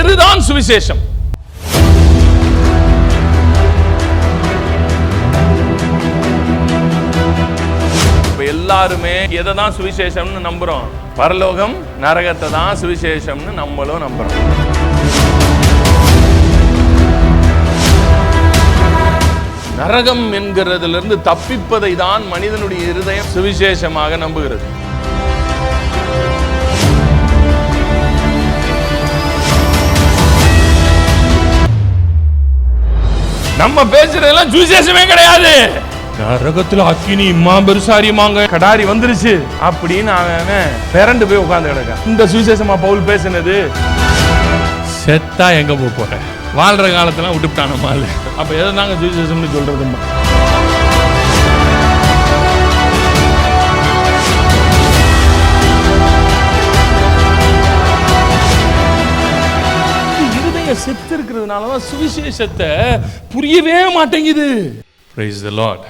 பேருதான் சுவிசேஷம். எல்லாருமே எதை தான் சுவிசேஷம்னு நம்புறோம்? பரலோகம் நரகத்தை தான் சுவிசேஷம்னு நம்மளும் நம்புறோம். நரகம் என்கிறதிலிருந்து தப்பிப்பதை தான் மனிதனுடைய இருதயம் சுவிசேஷமாக நம்புகிறது. நம்ம பேசுறதெல்லாம் சுவிசேஷமே கிடையாது. நரகத்துல அக்கினி பெருசாரிமாங்க கடாரி வந்துருச்சு அப்படின்னு அவன் பிறண்டு போய் உட்கார்ந்து கிடக்கான். இந்த சுவிசேஷமா பவுல் பேசினது? செத்தா எங்க போற, வாழ்ற காலத்துல விட்டுட்டான மாலு. அப்ப எதை நாங்க சுவிசேஷம்னு சொல்றதுமா? இருதயம் செத்து இருக்கிறதுனாலதான் சுவிசேஷத்தை புரியவே மாட்டேங்குது. Praise the Lord.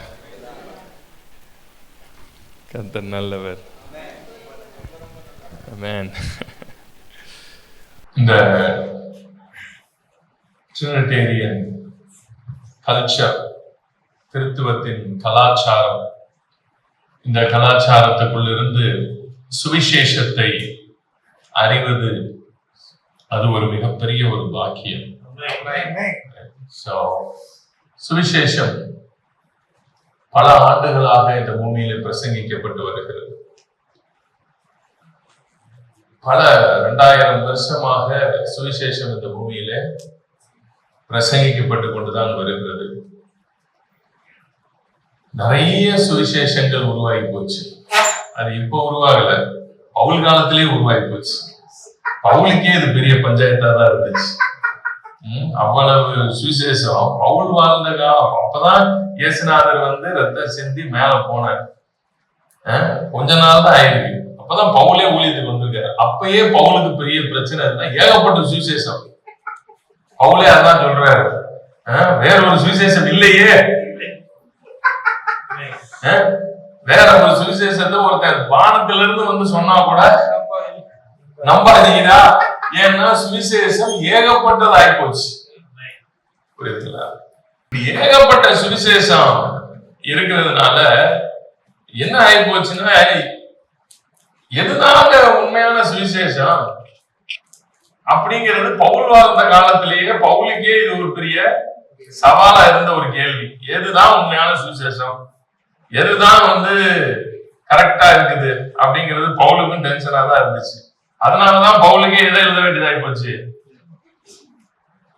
கர்த்தர் நல்லவர். ஆமென். இந்த ட்ரினிட்டேரியன் கல்ச்சர், கிறிஸ்துவத்தின் கலாச்சாரம், இந்த கலாச்சாரத்துக்குள் இருந்து சுவிசேஷத்தை அறிவது அது ஒரு மிகப்பெரிய ஒரு பாக்கியம். சுவிசேஷம் பல ஆண்டுகளாக இந்த பூமியில பிரசங்கிக்கப்பட்டு வருகிறது. பல 2000 வருஷமாக சுவிசேஷம் இந்த பூமியில பிரசங்கிக்கப்பட்டு கொண்டுதான் வருகிறது. நிறைய சுவிசேஷங்கள் உருவாகி போச்சு. அது இப்போ உருவாகல, பவுல் காலத்திலே உருவாகி போச்சு. பவுலுக்கே இது பெரிய பஞ்சாயத்தா தான் இருந்துச்சு. அவ்வளவு சுவிசேஷம் பவுல் வாழ்ந்த காலம். அப்பதான் இயேசுநாதர் ரத்தம் சிந்தி மேல போனார். கொஞ்ச நாள் தான் ஆயிருக்கு. அப்பதான் பவுலே ஊழியத்துக்கு வந்திருக்காரு. அப்பயே பவுலுக்கு பெரிய பிரச்சனை இருந்தா, ஏகப்பட்ட சுவிசேஷம். பவுலே அதான் சொல்றாரு, வேற ஒரு சுவிசேஷம் இல்லையே, வேற ஒரு சுவிசேஷத்தை ஒருத்தர் வானத்துல இருந்து சொன்னா கூட நம்பாதீங்களா? ஏன்னா சுவிசேஷம் ஏகப்பட்டதாகி போச்சு. புரியுதுங்களா? ஏகப்பட்ட சுவிசேஷம் இருக்கிறதுனால என்ன ஆகி போச்சுன்னா, எதுதாங்க உண்மையான சுவிசேஷம் அப்படிங்கிறது பவுல் வாழ்ந்த காலத்திலேயே பவுலுக்கே இது ஒரு பெரிய சவாலா இருந்த ஒரு கேள்வி. எதுதான் உண்மையான சுவிசேஷம், எதுதான் கரெக்டா இருக்குது அப்படிங்கிறது பவுலுக்கும் டென்ஷனா தான் இருந்துச்சு. அதனாலதான் பவுலுக்கே எதை எழுத வேண்டியதாகி போச்சு.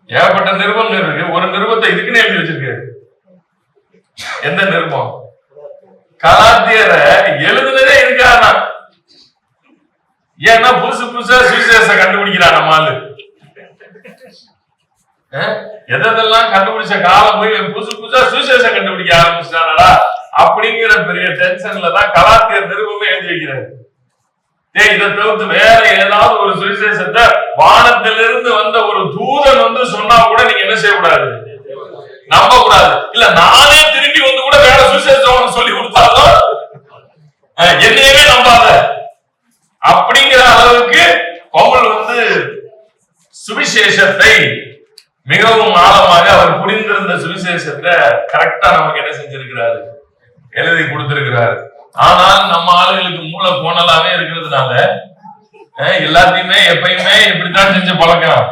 ஏகப்பட்ட நிருபம் இருக்கு. ஒரு நிருபத்தை இதுக்குன்னு எழுதி வச்சிருக்காரு. எந்த நிருபம்? கலாத்தியரை எழுதுனதே இருக்காருன்னா, ஏன்னா புதுசு புதுசா சுவிசேஷம் கண்டுபிடிக்கிறான் நம்மாலு. எதெல்லாம் கண்டுபிடிச்ச காலம் போய் புதுசு புதுசா சுவிசேஷம் கண்டுபிடிக்க ஆரம்பிச்சிட்டானடா அப்படிங்கிற பெரிய டென்ஷன்ல தான் கலாத்தியர் நிருபமே எழுதி வைக்கிறாரு. இதை தவிர்த்து வேற ஏதாவது ஒரு சுவிசேஷத்தை வானத்திலிருந்து வந்த ஒரு தூதன் சொன்னா கூட நீங்க என்ன செய்யக்கூடாது, நம்ப கூடாது. இல்ல நானே திரும்பி கூட வேற சுவிசேஷம் சொல்லி கொடுத்தாலும் என்னையவே நம்பாத அப்படிங்கிற அளவுக்கு பவுல் சுவிசேஷத்தை மிகவும் ஆழமாக அவர் புரிந்திருந்த சுவிசேஷத்தை கரெக்டா நமக்கு என்ன செஞ்சிருக்கிறாரு, எழுதி கொடுத்திருக்கிறாரு. ஆனால் நம்ம ஆளுகளுக்கு மூளை போனலாவே இருக்கிறதுனால எல்லாத்தையுமே எப்பயுமே இப்படித்தான் செஞ்ச பழக்கம்.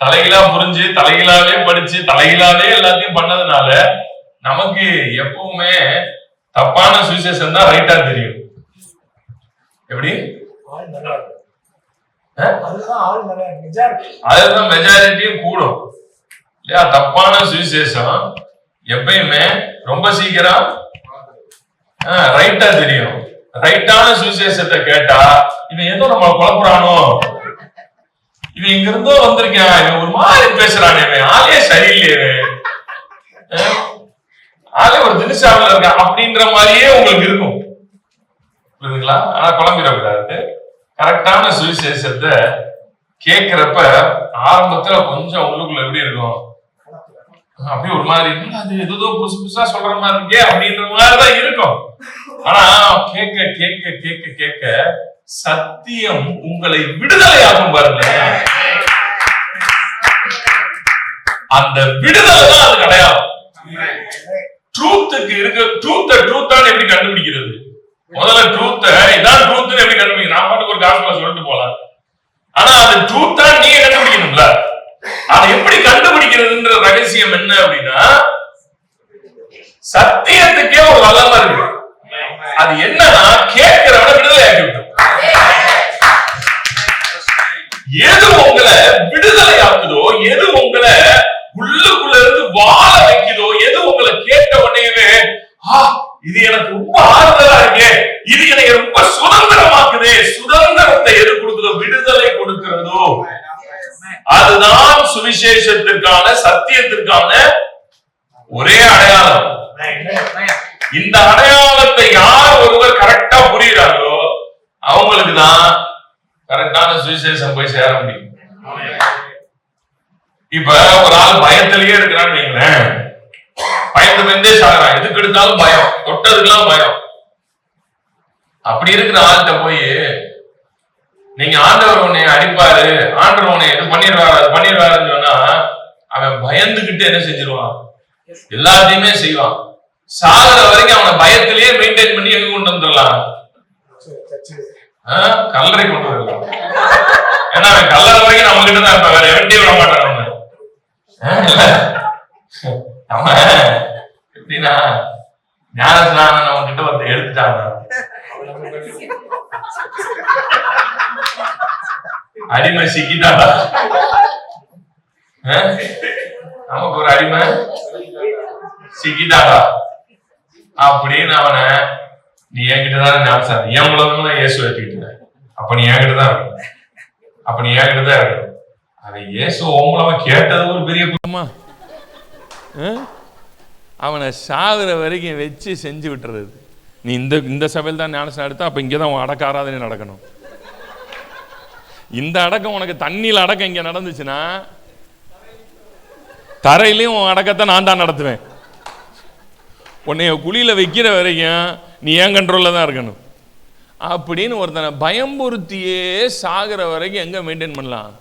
தலைகீழா புரிஞ்சு தலைகீழாவே படிச்சு தலைகீழாவே எல்லாத்தையும் பண்ணதுனால நமக்கு எப்பவுமே தப்பான சுவிசேஷம் தான் ரைட்டா தெரியும். எப்படி? அதுதான் மெஜாரிட்டியும் கூடும் இல்லையா? தப்பான சுவிசேஷம் எப்பயுமே ரொம்ப சீக்கிரம் ரைட்டா தெரியும். ரைட்டான சுவிசேஷத்தை கேட்டா இவன் ஏதோ நம்ம குழப்புறானோ, இவன் இங்க இருந்தோ வந்திருக்கான், இவன் ஒரு மாதிரி பேசுறானே, ஆளே சரியில்லையே, ஆளே ஒரு தினசாவில் இருக்கான் அப்படின்ற மாதிரியே உங்களுக்கு இருக்கும். புரியுதுங்களா? ஆனா குழம்பிடக்கூடாது. கரெக்டான சுவிசேஷத்தை கேட்கிறப்ப ஆரம்பத்துல கொஞ்சம் உள்ளுக்குள்ள எப்படி இருக்கும், அப்படி ஒரு மாதிரி அது ஏதோ புதுசு புதுசா சொல்ற மாதிரி இருக்கே அப்படின்ற மாதிரிதான் இருக்கும். ஆனா கேட்க கேட்க கேட்க கேட்க சத்தியம் உங்களை விடுதலையாகும் பாருங்க. அந்த விடுதலை தான் அது அடையாளம். ட்ரூத்துக்கு இருக்க ட்ரூத்தான் எப்படி கண்டுபிடிக்கிறது? முதல்ல ட்ரூத்த இதான் ட்ரூத்னு எப்படி கண்டுபிடிக்கணும்? நான் பாட்டுக்கு ஒரு காசுல சொல்லிட்டு போலாம். ஆனா அது ட்ரூத்தா நீங்க கண்டுபிடிக்கணும்ல. அதை எப்படி கண்டுபிடிக்கிறதுன்ற ரகசியம் என்ன அப்படின்னா, சத்தியத்துக்கே ஒரு வல்லமை இருக்கு. அது என்னன்னா கேட்கிறவன விடுதலை ஆக்கி விட்டோம். எது உங்களை விடுதலை ஆக்குதோ, எது உங்களை உள்ளுக்குள்ள இருந்து வாழ வைக்குதோ, எது உங்களை கேட்ட உடனேவே இது எனக்கு ரொம்ப ஆறுதலா இருக்கே, இது எனக்கு ரொம்ப சுதந்திரமாக்குதே, சுதந்திரத்தை எது கொடுக்குதோ, விடுதலை கொடுக்கிறதோ, அதுதான் சுவிசேஷத்திற்கான சத்தியத்திற்கான ஒரே அடையாளம். இந்த அடையாளத்தை யார் ஒருவர் கரெக்டா புரியுறாங்களோ அவங்களுக்கு தான் கரெக்டான சுவிசேஷம் போய் சேர முடியும். இப்ப ஒரு ஆள் பயத்திலேயே இருக்கிறான்னு வைங்களேன், பயந்து சாகுறான், எதுக்கு எடுத்தாலும் பயம், தொட்டதுக்கெல்லாம் பயம். அப்படி இருக்கிற ஆள்கிட்ட போய் நீங்க ஆண்டவர் உன்னை அடிப்பாரு, ஆண்டவர் உன்னை எது பண்ணிடுவாருன்னு சொன்னா அவன் பயந்துகிட்டு என்ன செஞ்சிருவான்? எல்லாத்தையுமே செய்வான். சாகுற வரைக்கும் அவனை பயத்திலேயே மெயின்டைன் பண்ணி எங்க கொண்டு வந்துடலாம்? கல்லறை கொண்டு வரலாம். ஏன்னா அவன் கல்லறை வரைக்கும் நம்ம கிட்ட தான், வேற எவன்டே விட மாட்டான். அவன் எப்படின்னா ஞானஸ்நானம் நம்ம கிட்ட ஒருத்த எடுத்துட்டாங்க, அடிமை சிக்கிட்டாடா, நமக்கு ஒரு அடிமை சிக்கிட்டாடா அப்படின்னு அவனை நீ என்கிட்டதான் ஞாபகம், என் மூலமா இயேசு ஏற்றுக்கிட்ட, அப்ப நீ என்கிட்ட தான் இருக்கணும், அப்ப நீ என்கிட்ட தான் இருக்கணும். அதை இயேசு உன் மூலமா கேட்டது ஒரு பெரிய குடும்பமா. அவனை சாகுற வரைக்கும் வச்சு செஞ்சு விட்டுறது. நீ இந்த சபையில் தான் ஞானஸ்நானம் எடுத்தா, அப்ப இங்கதான் உன் அடக்க ஆராதனை நடக்கணும். இந்த அடக்கம் உனக்கு தண்ணியில் அடக்கம் இங்க நடந்துச்சுன்னா தரையிலையும் உன் அடக்கத்தை நான் தான் நடத்துவேன். உன்னைய குழியில வைக்கிற வரைக்கும் நீ ஏன் கண்ட்ரோல்ல தான் இருக்கணும் அப்படின்னு ஒருத்தனை பயம்புறுத்தியே சாகிற வரைக்கும் எங்க மெயின்டைன் பண்ணலாம்?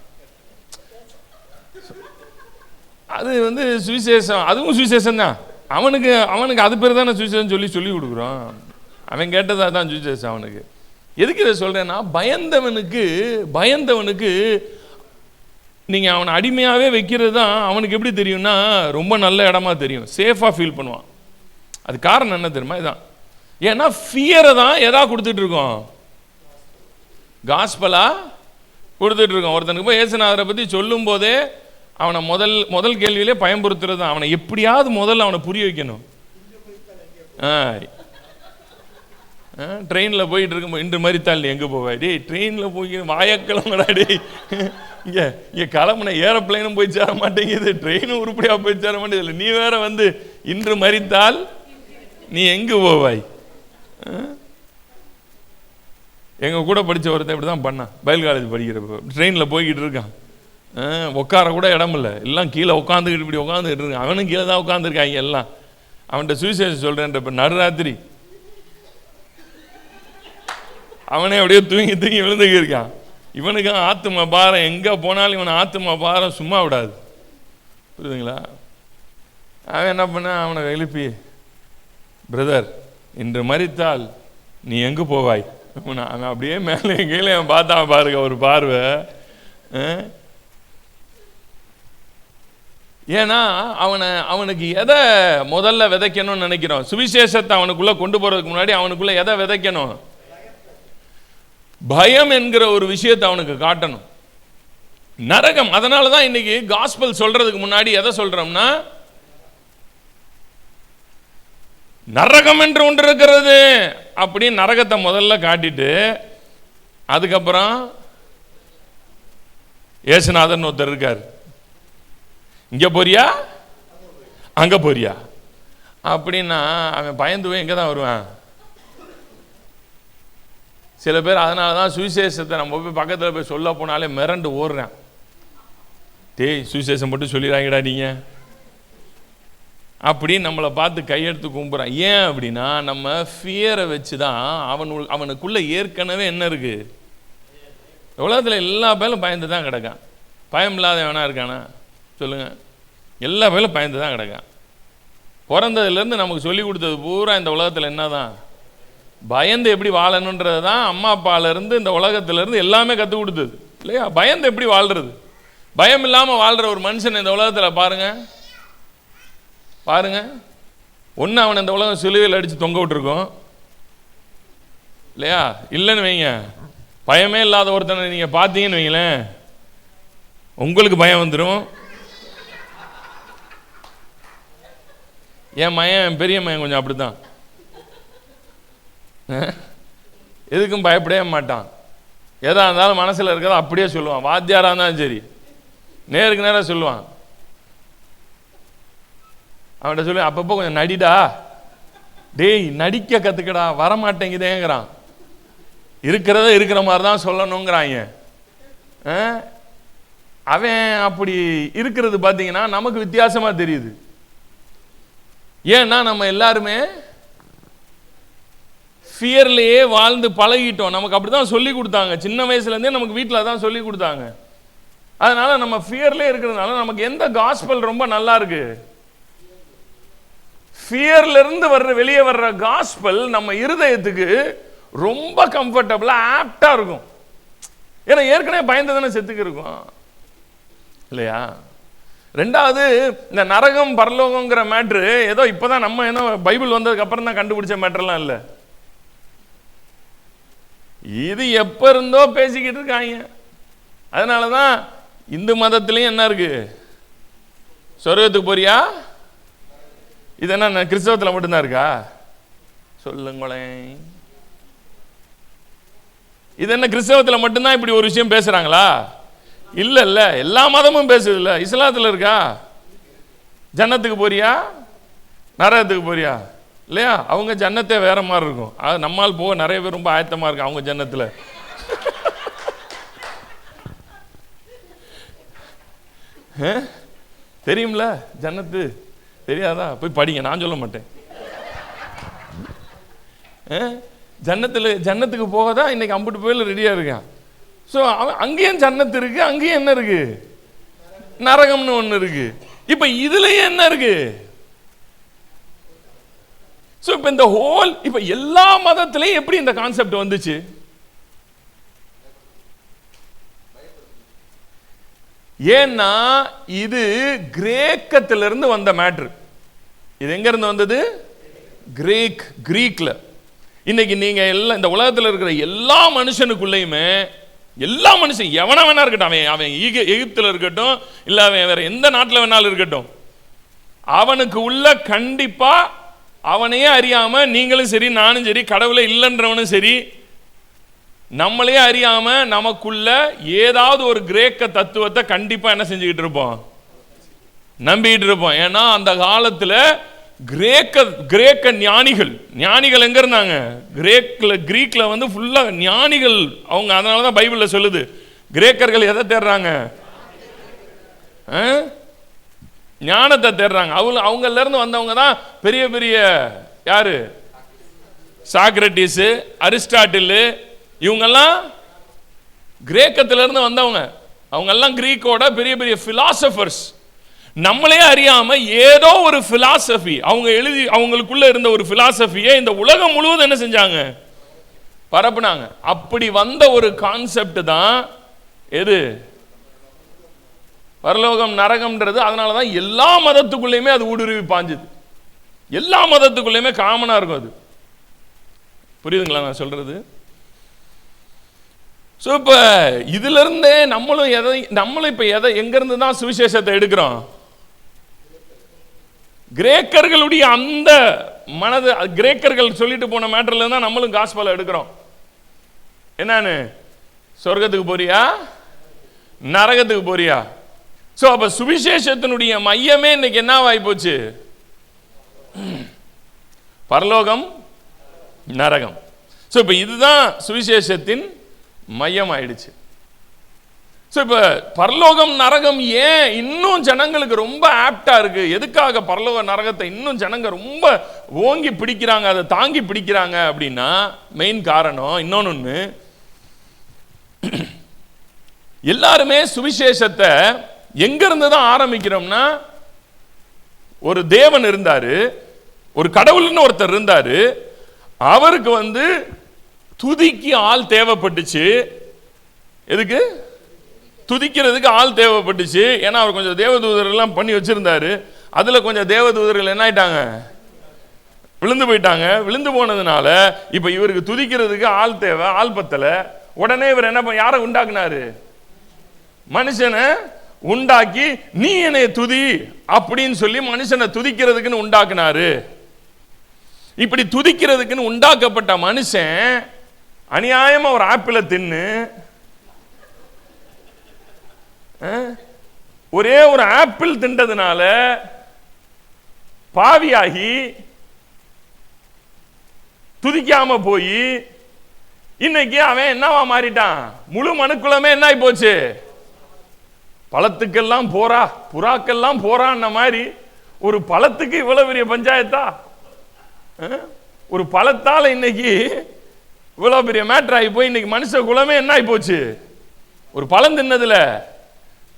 அது சுவிசேஷம், அதுவும் சுவிசேஷம் தான். அவனுக்கு அது பேர் தானே சுவிசேஷம் சொல்லி கொடுக்குறோம். அவன் கேட்டதா தான் சுவிசேஷம் அவனுக்கு. எதுக்கு இதை சொல்றேன்னா, பயந்தவனுக்கு நீங்க அவனை அடிமையாவே வைக்கிறது தான் அவனுக்கு எப்படி தெரியும்னா ரொம்ப நல்ல இடமா தெரியும், சேஃபா ஃபீல் பண்ணுவான். அது காரணம் என்ன தெரியுமா? இதுதான். ஏன்னா ஃபியரை தான் எதா கொடுத்துட்டு இருக்கோம், காஸ்பலா கொடுத்துட்டு இருக்கோம். ஒருத்தனுக்கு போய் இயேசுநாதரை பத்தி சொல்லும் போதே அவனை முதல் கேள்வியிலே பயன்படுத்துறது தான். அவனை எப்படியாவது முதல்ல அவனை புரிய வைக்கணும். ட்ரெயினில் போயிட்டு இருக்கும், இன்று மறித்தால் நீ எங்கே போவா? டேய் ட்ரெயினில் போய் வாயக்கிழமடா, டேய் இங்கே கிளம்புன ஏரோப்ளைனும் போய் சேர மாட்டேங்குது, ட்ரெயினும் உருப்படியாக போய் சேர மாட்டேங்குது, நீ வேற இன்று மறித்தால் நீ எங்கே போவாய்? எங்கள் கூட படித்த ஒருத்தன் இப்படி தான் பண்ணான். பைல் காலேஜ் படிக்கிறப்ப ட்ரெயினில் போய்கிட்டு இருக்கான், உட்கார கூட இடம் இல்லை, எல்லாம் கீழே உட்காந்துக்கிட்டு இப்படி உட்காந்துக்கிட்டு இருக்கான். அவனும் கீழே தான் உட்காந்துருக்காங்க எல்லாம். அவன்கிட்ட சுவிசேஷம் சொல்கிறேன். இப்போ நடுராத்திரி அவனே அப்படியே தூங்கி விழுந்துக்கு இருக்கான். இவனுக்கு ஆத்துமா பாரம், எங்கே போனாலும் இவனை ஆத்துமா பாரம் சும்மா விடாது, புரியுதுங்களா? அவன் என்ன பண்ண, அவனை எழுப்பி, பிரதர் இன்று மறித்தால் நீ எங்கே போவாய்? அவன் அப்படியே மேலே கீழே அவன் பார்த்தான் பாருங்க ஒரு பார்வை. ஏன்னா அவனுக்கு எதை முதல்ல விதைக்கணும்னு நினைக்கிறோம்? சுவிசேஷத்தை அவனுக்குள்ள கொண்டு போறதுக்கு முன்னாடி அவனுக்குள்ள எதை விதைக்கணும்? பயம் என்கிற ஒரு விஷயத்தை அவனுக்கு காட்டணும், நரகம். அதனால தான் இன்னைக்கு காஸ்பல் சொல்றதுக்கு முன்னாடி எதை சொல்றோம்னா, நரகம் என்று ஒன்று இருக்கிறது அப்படின்னு நரகத்தை முதல்ல காட்டிட்டு, அதுக்கப்புறம் இயேசுநாதன் ஒருத்தர் இருக்கார், இங்க போறியா அங்க போறியா அப்படின்னா அவன் பயந்து போய் எங்க தான் வருவான். சில பேர் அதனால தான் சுவிசேஷத்தை நம்ம போய் பக்கத்தில் போய் சொல்ல போனாலே மிரண்டு ஓடுறான். டேய் சுவிசேஷம் மட்டும் சொல்லிடாங்கடா நீங்க அப்படின்னு நம்மளை பார்த்து கையெடுத்து கும்புறான். ஏன் அப்படின்னா நம்ம ஃபியரை வச்சு தான் அவனுக்குள்ள ஏற்கனவே என்ன இருக்கு, உலகத்தில் எல்லா பேரும் பயந்து தான் கிடக்கான். பயம் இல்லாத வேணா இருக்கானா சொல்லுங்க? எல்லா பேரும் பயந்து தான் கிடக்கான். பிறந்ததுலேருந்து நமக்கு சொல்லி கொடுத்தது பூரா இந்த உலகத்தில் என்ன தான், பயந்து எப்படி வாழணுன்றது தான் அம்மா அப்பாலேருந்து இந்த உலகத்திலேருந்து எல்லாமே கற்றுக் கொடுத்தது இல்லையா? பயந்து எப்படி வாழ்கிறது, பயம் இல்லாமல் வாழ்கிற ஒரு மனுஷன் இந்த உலகத்தில் பாருங்க. ஒன்று அவன் இந்த உலகம் சிலுவையில் அடித்து தொங்க விட்டுருக்கோம் இல்லையா? இல்லைன்னு வைங்க, பயமே இல்லாத ஒருத்தனை நீங்கள் பார்த்தீங்கன்னு வைங்களேன், உங்களுக்கு பயம் வந்துடும். என் பெரிய மயன் கொஞ்சம் அப்படித்தான், எதுக்கும் பயப்படவே மாட்டான். எதா இருந்தாலும் மனசில் இருக்கிறத அப்படியே சொல்லுவான். வாத்தியாராக இருந்தாலும் சரி நேருக்கு நேராக சொல்லுவான். அவன்கிட்ட சொல்லி அப்பப்போ கொஞ்சம் நடிடா, டேய் நடிக்க கற்றுக்கடா, வரமாட்டேங்குதேங்கிறான். இருக்கிறத இருக்கிற மாதிரி தான் சொல்லணுங்கிறாங்க. அவன் அப்படி இருக்கிறது பார்த்தீங்கன்னா நமக்கு வித்தியாசமாக தெரியுது. ஏன்னா நம்ம எல்லாருமே ஃபியர்லேயே வாழ்ந்து பழகிட்டோம். நமக்கு அப்படி தான் சொல்லி கொடுத்தாங்க. சின்ன வயசுலேருந்தே நமக்கு வீட்டில் தான் சொல்லி கொடுத்தாங்க. அதனால நம்ம ஃபியர்லேயே இருக்கிறதுனால நமக்கு எந்த காஸ்பல் ரொம்ப நல்லா இருக்கு, ஃபியர்லேருந்து வெளியே வர்ற காஸ்பல் நம்ம இருதயத்துக்கு ரொம்ப கம்ஃபர்டபுளாக ஆப்டாக இருக்கும். ஏன்னா ஏற்கனவே பயந்து தானே செத்துக்கு இருக்கும் இல்லையா? ரெண்டாவது, இந்த நரகம் பரலோகங்கிற மேட்ரு ஏதோ இப்போதான் நம்ம என்ன பைபிள் வந்ததுக்கு அப்புறம் தான் கண்டுபிடிச்ச மேட்டர்லாம் இல்லை. இது எப்போ இருந்தோ பேசிக்கிட்டு இருக்காங்க. அதனால தான் இந்து மதத்துலேயும் என்ன இருக்கு, சொர்க்கத்துக்கு போறியா, இது என்ன கிறிஸ்தவத்தில் மட்டும்தான் இருக்கா சொல்லுங்களேன்? இது என்ன கிறிஸ்தவத்தில் மட்டும்தான் இப்படி ஒரு விஷயம் பேசுறாங்களா? இல்ல இல்ல, எல்லா மதமும் பேசுது இல்ல. இஸ்லாத்தில் இருக்கா ஜன்னத்துக்கு போறியா நரகத்துக்கு போறியா இல்லையா? அவங்க ஜன்னத்தே வேற மாதிரி இருக்கும். அது நம்மால் போக நிறைய பேர் ரொம்ப ஆயத்தமா இருக்கு அவங்க ஜன்னத்தில். தெரியும்ல ஜன்னத்து, தெரியாதா? போய் படிங்க, நான் சொல்ல மாட்டேன். ஜன்னத்துக்கு போக தான் இன்னைக்கு அம்புட்டு போயில ரெடியா இருக்கான். ஸோ அங்கேயும் ஜன்னத்து இருக்கு, அங்கேயும் என்ன இருக்கு, நரகம்னு ஒன்று இருக்கு. இப்ப இதுலயே என்ன இருக்கு? ஸோ இப்ப இந்த ஹோல் இப்ப எல்லா மதத்திலையும் எப்படி இந்த கான்செப்ட் வந்துச்சு? ஏன்னா இது கிரேக்கத்திலிருந்து வந்த மேட்ரு. இது எங்க இருந்து வந்தது? கிரீக்ல. இன்னைக்கு நீங்க எல்லாம் இந்த உலகத்தில் இருக்கிற எல்லா மனுஷனுக்குள்ளேயுமே, எல்லா மனுஷன் எவன வேணா இருக்கட்டும், அவன் எகிப்தில் இருக்கட்டும், இல்ல அவன் வேற எந்த நாட்டில் வேணாலும் இருக்கட்டும், அவனுக்கு உள்ள கண்டிப்பா அவனையே அறியாம நீங்களும் சரி நானும் சரி கடவுளை இல்லைன்றவனும் சரி நம்மளே அறியாம நமக்குள்ள ஏதாவது ஒரு கிரேக்க தத்துவத்தை கண்டிப்பா என்ன செஞ்சுக்கிட்டு இருப்போம், நம்பிக்கிட்டு இருப்போம். ஏன்னா அந்த காலத்துல கிரேக்க ஞானிகள் எங்க இருந்தாங்க? கிரீக்ல வந்து ஃபுல்லா ஞானிகள் அவங்க. அதனாலதான் பைபிள்ல சொல்லுது கிரேக்கர்கள் எதை தேடுறாங்க? ஞானத்தை தேடுறாங்க. அவங்கல இருந்து வந்தவங்க தான் பெரிய பெரிய யாரு, சாக்ரட்டிஸ், அரிஸ்டாட்டில், இவங்கெல்லாம் கிரேக்கத்திலிருந்து வந்தவங்க. அவங்க எல்லாம் கிரீக்கோட பெரிய பெரிய பிலாசபர்ஸ். நம்மளே அறியாம ஏதோ ஒரு பிலாசபி அவங்களுக்குள்ள இருந்த ஒரு பிலாசபியை இந்த உலகம் முழுவதும் என்ன செஞ்சாங்க? பரப்புனாங்க. அப்படி வந்த ஒரு கான்செப்ட் தான் எது? பரலோகம் நரகம்ன்றது. அதனாலதான் எல்லா மதத்துக்குள்ளேயுமே அது ஊடுருவி பாஞ்சுது. எல்லா மதத்துக்குள்ளேயுமே காமனா இருக்கும் அது. புரியுதுங்களா நான் சொல்றது? ஸோ இப்போ இதுல இருந்தே நம்மளும் இப்போ எங்க இருந்து தான் சுவிசேஷத்தை எடுக்கிறோம்? கிரேக்கர்களுடைய அந்த மனது, கிரேக்கர்கள் சொல்லிட்டு போன மேட்டர்ல தான் நம்மளும் காஸ்பலை எடுக்கிறோம். என்னன்னு, சொர்க்கத்துக்கு போறியா நரகத்துக்கு போறியா? ஸோ அப்ப சுவிசேஷத்தினுடைய மையமே இன்னைக்கு என்னவாகி போச்சு? பரலோகம் நரகம். ஸோ இப்போ இதுதான் சுவிசேஷத்தின் மையம் ஆயிடுச்சு. ஸோ இப்போ பரலோகம் நரகம் ஏன் இன்னும் ஜனங்களுக்கு ரொம்ப ஆப்டா இருக்கு? எதுக்காக பரலோக நரகத்தை இன்னும் ஜனங்க ரொம்ப ஓங்கி பிடிக்கிறாங்க, அதை தாங்கி பிடிக்கிறாங்க அப்படின்னா மெயின் காரணம் இன்னொன்னு, எல்லாருமே சுவிசேஷத்தை எங்க இருந்து தான் ஆரம்பிக்கிறோம்னா ஒரு தேவன் இருந்தாரு, ஒரு கடவுள்னு ஒருத்தர் இருந்தாரு. அவருக்கு துதிக்கு ஆள் தேவைப்பட்டுச்சு. எதுக்கு? துதிக்கிறதுக்கு ஆள் தேவைப்பட்டுச்சு. ஏன்னா அவர் கொஞ்சம் தேவதூதர்கள்லாம் பண்ணி வச்சிருந்தாரு. அதுல கொஞ்சம் தேவதூதர்கள் என்ன ஆயிட்டாங்க? விழுந்து போயிட்டாங்க. விழுந்து போனதுனால இப்ப இவருக்கு துதிக்கிறதுக்கு ஆள் தேவை, ஆள் பத்தல. உடனே இவர் என்ன யாரை உண்டாக்குனாரு? மனுஷனை உண்டாக்கி நீ என்னை துதி அப்படின்னு சொல்லி மனுஷனை துதிக்கிறதுக்குன்னு உண்டாக்குனாரு. இப்படி துதிக்கிறதுக்குன்னு உண்டாக்கப்பட்ட மனுஷன் அநியாயமா ஒரு ஆப்பிளை தின்னு, ஒரே ஒரு ஆப்பிள் தின்றதுனால பாவியாகி துதிக்காம போய் இன்னைக்கு அவன் என்னவா மாறிட்டான்? முழு மனுக்குலமே என்ன ஆகி போச்சு? பழத்துக்கெல்லாம் போறா, புறாக்கெல்லாம் போறான்ன மாதிரி ஒரு பழத்துக்கு இவ்வளவு பெரிய பஞ்சாயத்தா? ஒரு பழத்தால இன்னைக்கு இவ்வளவு பெரிய மேட்டர் ஆகி போய் இன்னைக்கு மனுஷ குலமே என்ன ஆகி போச்சு? ஒரு பழம் தின்னதுல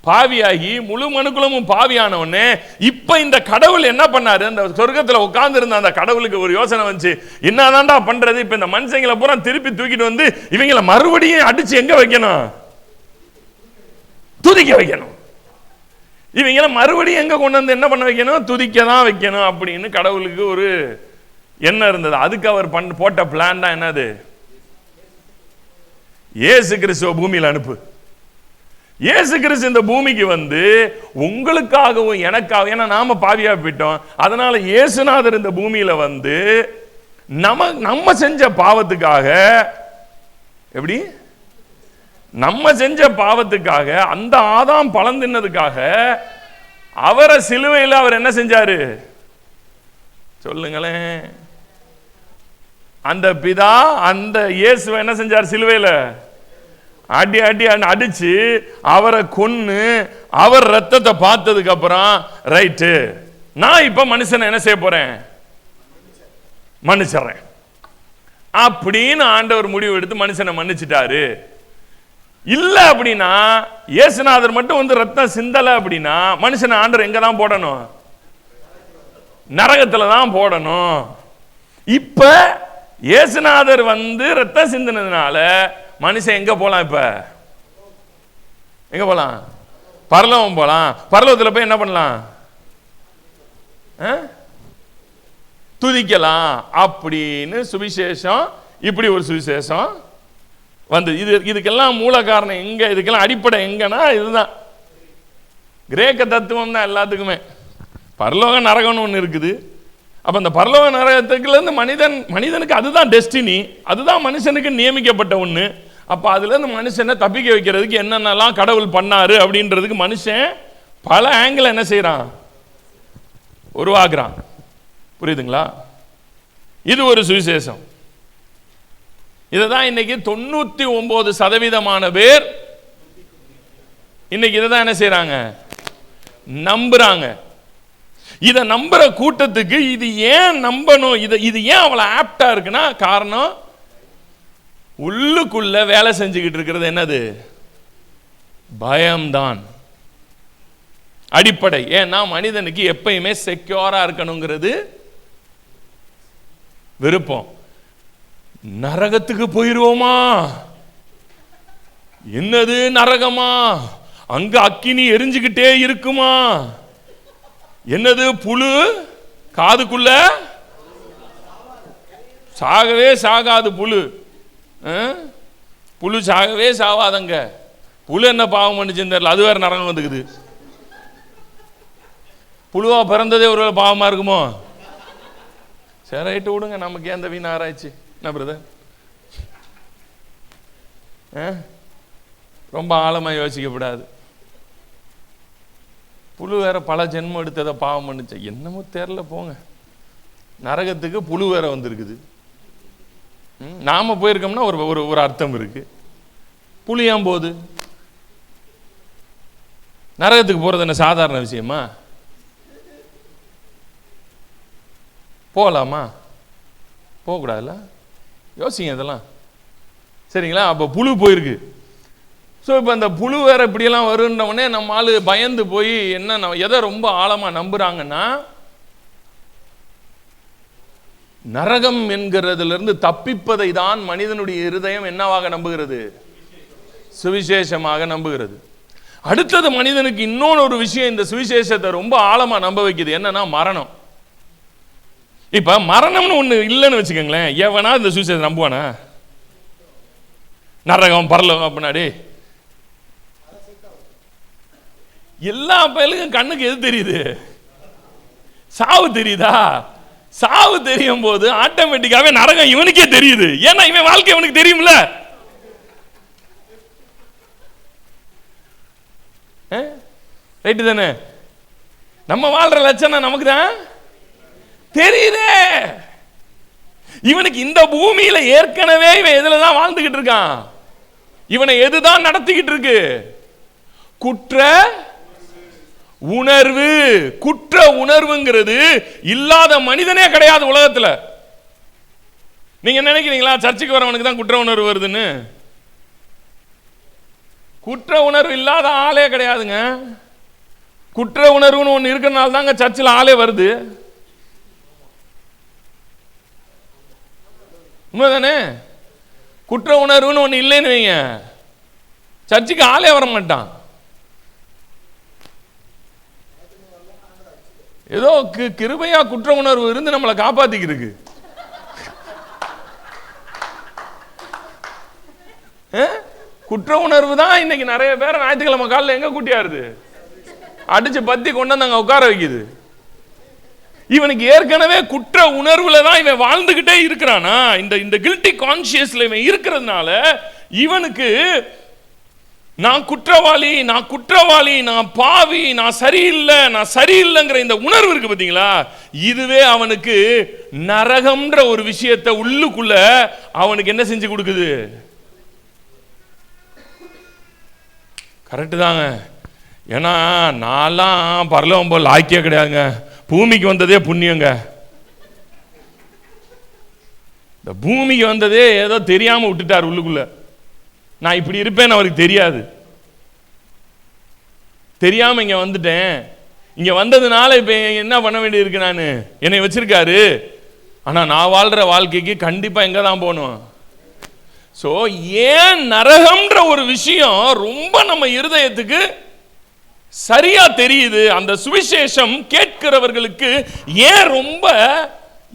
பாவியாகி முழு மனுக்குலமும் பாவியானவனே. இப்ப இந்த கடவுள் என்ன பண்ணாரு? அந்த சொர்க்கத்துல உட்கார்ந்து இருந்த அந்த கடவுளுக்கு ஒரு யோசனை வந்துச்சு, என்னதான்டா பண்றது? இப்ப இந்த மனுஷங்களை பூரா திருப்பி தூக்கிட்டு இவங்களை மறுபடியும் அடிச்சு எங்க வைக்கணும்? துதிக்க வைக்கணும். இவங்களை மறுபடியும் எங்க கொண்டு என்ன பண்ண வைக்கணும்? துதிக்க தான் வைக்கணும் அப்படின்னு கடவுளுக்கு ஒரு எண்ணம் இருந்தது. அதுக்கு அவர் போட்ட பிளான் தான் என்னது? இயேசு கிறிஸ்துவ பூமியில் அனுப்பு. இயேசு கிறிஸ்து இந்த பூமிக்கு உங்களுக்காகவும் எனக்காகவும், ஏன்னா நாம பாவியா போயிட்டோம், அதனால இயேசுநாதர் இந்த பூமியில நம்ம செஞ்ச பாவத்துக்காக, எப்படி நம்ம செஞ்ச பாவத்துக்காக, அந்த ஆதாம் பழம் தின்னதுக்காக அவரை சிலுவையில் அவர் என்ன செஞ்சாரு? சொல்லுங்களேன். அந்த பிதா அந்த இயேசுவை என்ன செஞ்சார்? சிலுவையில் அடி அடி அடிச்சு அவரை கொன்னு அவர் ரத்தத்தை பார்த்ததுக்கு அப்புறம் ரைட்டு, நான் இப்ப மனுஷனை என்ன செய்ய போறேன்? மன்னிச்சிடுறேன் அப்படின்னு ஆண்டவர் முடிவு எடுத்து மனுஷனை மன்னிச்சிட்டாரு. இல்ல அப்படின்னா இயேசுநாதர் மட்டும் ரத்தம் சிந்தல அப்படின்னா மனுஷனை ஆண்டவர் எங்க தான் போடணும்? நரகத்துல தான் போடணும். இப்ப இயேசுநாதர் ரத்தம் சிந்தினதுனால மனுஷன் எங்க போலாம்? இப்ப எங்க போலாம்? பரலோகம் போலாம். பரலோகத்துல போய் என்ன பண்ணலாம்? துதிக்கலாம் அப்படின்னு சுவிசேஷம், இப்படி ஒரு சுவிசேஷம் இதுக்கெல்லாம் மூல காரணம் எங்க? இதுக்கெல்லாம் அடிப்படை எங்கன்னா இதுதான், கிரேக்க தத்துவம் தான் எல்லாத்துக்குமே. பரலோக நரகம்னு ஒன்று இருக்குது. அப்ப அந்த பரலோக நரகத்துக்குல இருந்து மனிதனுக்கு அதுதான் டெஸ்டினி, அதுதான் மனுஷனுக்கு நியமிக்கப்பட்ட ஒண்ணு. அப்ப அதுல இருந்து மனுஷனை தப்பிக்க வைக்கிறதுக்கு என்னென்னலாம் கடவுள் பண்ணாரு அப்படின்றதுக்கு மனுஷன் பல ஆங்கிள் என்ன செய்யறான்? உருவாக்குறான். புரியுதுங்களா? இது ஒரு சுவிசேஷம். இதுதான் இன்னைக்கு 99% பேர் இன்னைக்கு இதை என்ன செய்யறாங்க? நம்புறாங்க. இதை நம்புற கூட்டத்துக்கு இது ஏன் நம்பணும்? இது ஏன் அவ்வளவு ஆப்டா இருக்குன்னா, காரணம் உள்ளுக்குள்ள வேலை செஞ்சுக்கிட்டு இருக்கிறது என்னது? பயம்தான் அடிப்படை. ஏன்னா மனிதனுக்கு எப்பயுமே செக்யூரா இருக்கணுங்கிறது விருப்பம். நரகத்துக்கு போயிருவோமா? என்னது நரகமா? அங்க அக்கினி எரிஞ்சுக்கிட்டே இருக்குமா? என்னது புழு காதுக்குள்ள சாகவே சாகாது. புழு சாகவே சாவாதங்க. புழு என்ன பாவம் பண்ணிச்சுன்னு தெரியல, அது வேற நரகம் வந்துக்குது. புழுவா பிறந்ததே ஒரு பாவமா இருக்குமோ? சரி ரைட்டு விடுங்க, நமக்கு ஏன் வீண் ஆராய்ச்சி? என்ன பிரதர், ரொம்ப ஆழமா யோசிக்கப்படாது. புழு வேற பல ஜென்மம் எடுத்ததை பாவம் பண்ணுச்சு, என்னமோ தெரியல போங்க. நரகத்துக்கு புழு வேற வந்திருக்குது. நாம போயிருக்கோம்னா ஒரு ஒரு அர்த்தம் இருக்கு. புழு ஏன் போகுது? நரகத்துக்கு போறது என்ன சாதாரண விஷயமா? போகலாமா? போகக்கூடாதுல்ல? யோசிங்க இதெல்லாம். சரிங்களா? அப்போ புழு போயிருக்கு. ஸோ இப்போ அந்த புழு வேற இப்படியெல்லாம் வருன்னொடனே நம்ம ஆளு பயந்து போய் என்ன எதை ரொம்ப ஆழமாக நம்புறாங்கன்னா, நரகம் என்கிறதிலிருந்து தப்பிப்பதை தான் மனிதனுடைய இருதயம் என்னவாக நம்புகிறது? சுவிசேஷமாக நம்புகிறது. அடுத்தது மனிதனுக்கு இன்னொரு விஷயம் இந்த சுவிசேஷத்தை ரொம்ப ஆழமா நம்ப வைக்குது. என்னன்னா மரணம். இப்ப மரணம்னு ஒண்ணு இல்லைன்னு வச்சுக்கோங்களேன், எவனா இந்த சுவிசேஷம் நம்புவானா? நரகம் பரலோகம் பின்னாடி எல்லா பயலுக்கும் கண்ணுக்கு எது தெரியுது? சாவு தெரியுதா? சாவு தெரியும் போது ஆட்டோமேட்டிக்காவே நரகம் இவனுக்கே தெரியுது. ஏன்னா இவன் வாழ்க்கை இவனுக்கு தெரியும்ல. ரைட்டு தானே? நம்ம வாழ்ற லட்சணம் நமக்கு தான் தெரியுதே. இவனுக்கு இந்த பூமியில ஏற்கனவே இவன் எதுல தான் வாழ்ந்துகிட்டு இருக்கான்? இவனை எதுதான் நடத்திக்கிட்டு இருக்கு? குற்ற உணர்வு. குற்ற உணர்வுங்கிறது இல்லாத மனிதனே கிடையாது உலகத்துல. நீங்க நினைக்கிறீங்களா சர்ச்சுக்கு வரவனுக்கு தான் குற்ற உணர்வு வருதுன்னு? குற்ற உணர்வு இல்லாத ஆளே கிடையாதுங்க. குற்ற உணர்வுன்னு ஒன்று இருக்கிறனால தாங்க சர்ச்சில் ஆளே வருது. உண்மைதானே? குற்ற உணர்வுன்னு ஒன்று இல்லைன்னு வைங்க, சர்ச்சுக்கு ஆளே வர மாட்டான். ஏதோ கிருபையா குற்ற உணர்வு இருந்து நம்மளை காப்பாத்திக்கிருக்கு. குற்ற உணர்வு தான் இன்னைக்கு நிறைய பேர் ஞாயிற்றுக்கிழமை காலையில் எங்க கூட்டியாருது, அடிச்சு பத்தி கொண்டு வந்து அங்க உட்கார வைக்குது. இவனுக்கு ஏற்கனவே குற்ற உணர்வுல தான் இவன் வாழ்ந்துகிட்டே இருக்கிறானா. இந்த கில்ட்டி கான்சியஸ்ல இவன் இருக்கிறதுனால இவனுக்கு நான் குற்றவாளி, நான் பாவி, நான் சரியில்லைங்கிற இந்த உணர்வு இருக்கு பாத்தீங்களா? இதுவே அவனுக்கு நரகம்ன்ற ஒரு விஷயத்தை உள்ளுக்குள்ள அவனுக்கு என்ன செஞ்சு கொடுக்குது? கரெக்டு தாங்க. ஏன்னா நான்லாம் பரலோகம் போல் ஆக்கியே கிடையாதுங்க. பூமிக்கு வந்ததே புண்ணியங்க. இந்த பூமிக்கு வந்ததே ஏதோ தெரியாம விட்டுட்டார் உள்ளுக்குள்ள. நான் இப்படி இருப்பேன்னு அவருக்கு தெரியாது. தெரியாம இங்க வந்துட்டேன். இங்க வந்ததுனால இப்ப என்ன பண்ண வேண்டியிருக்கு? நான் என்னை வச்சிருக்காரு. ஆனா நான் வாழ்ற வாழ்க்கைக்கு கண்டிப்பா எங்க தான் போகணும்? சோ ஏன் நரகம்ன்ற ஒரு விஷயம் ரொம்ப நம்ம இருதயத்துக்கு சரியா தெரியுது? அந்த சுவிசேஷம் கேட்கிறவர்களுக்கு ஏன் ரொம்ப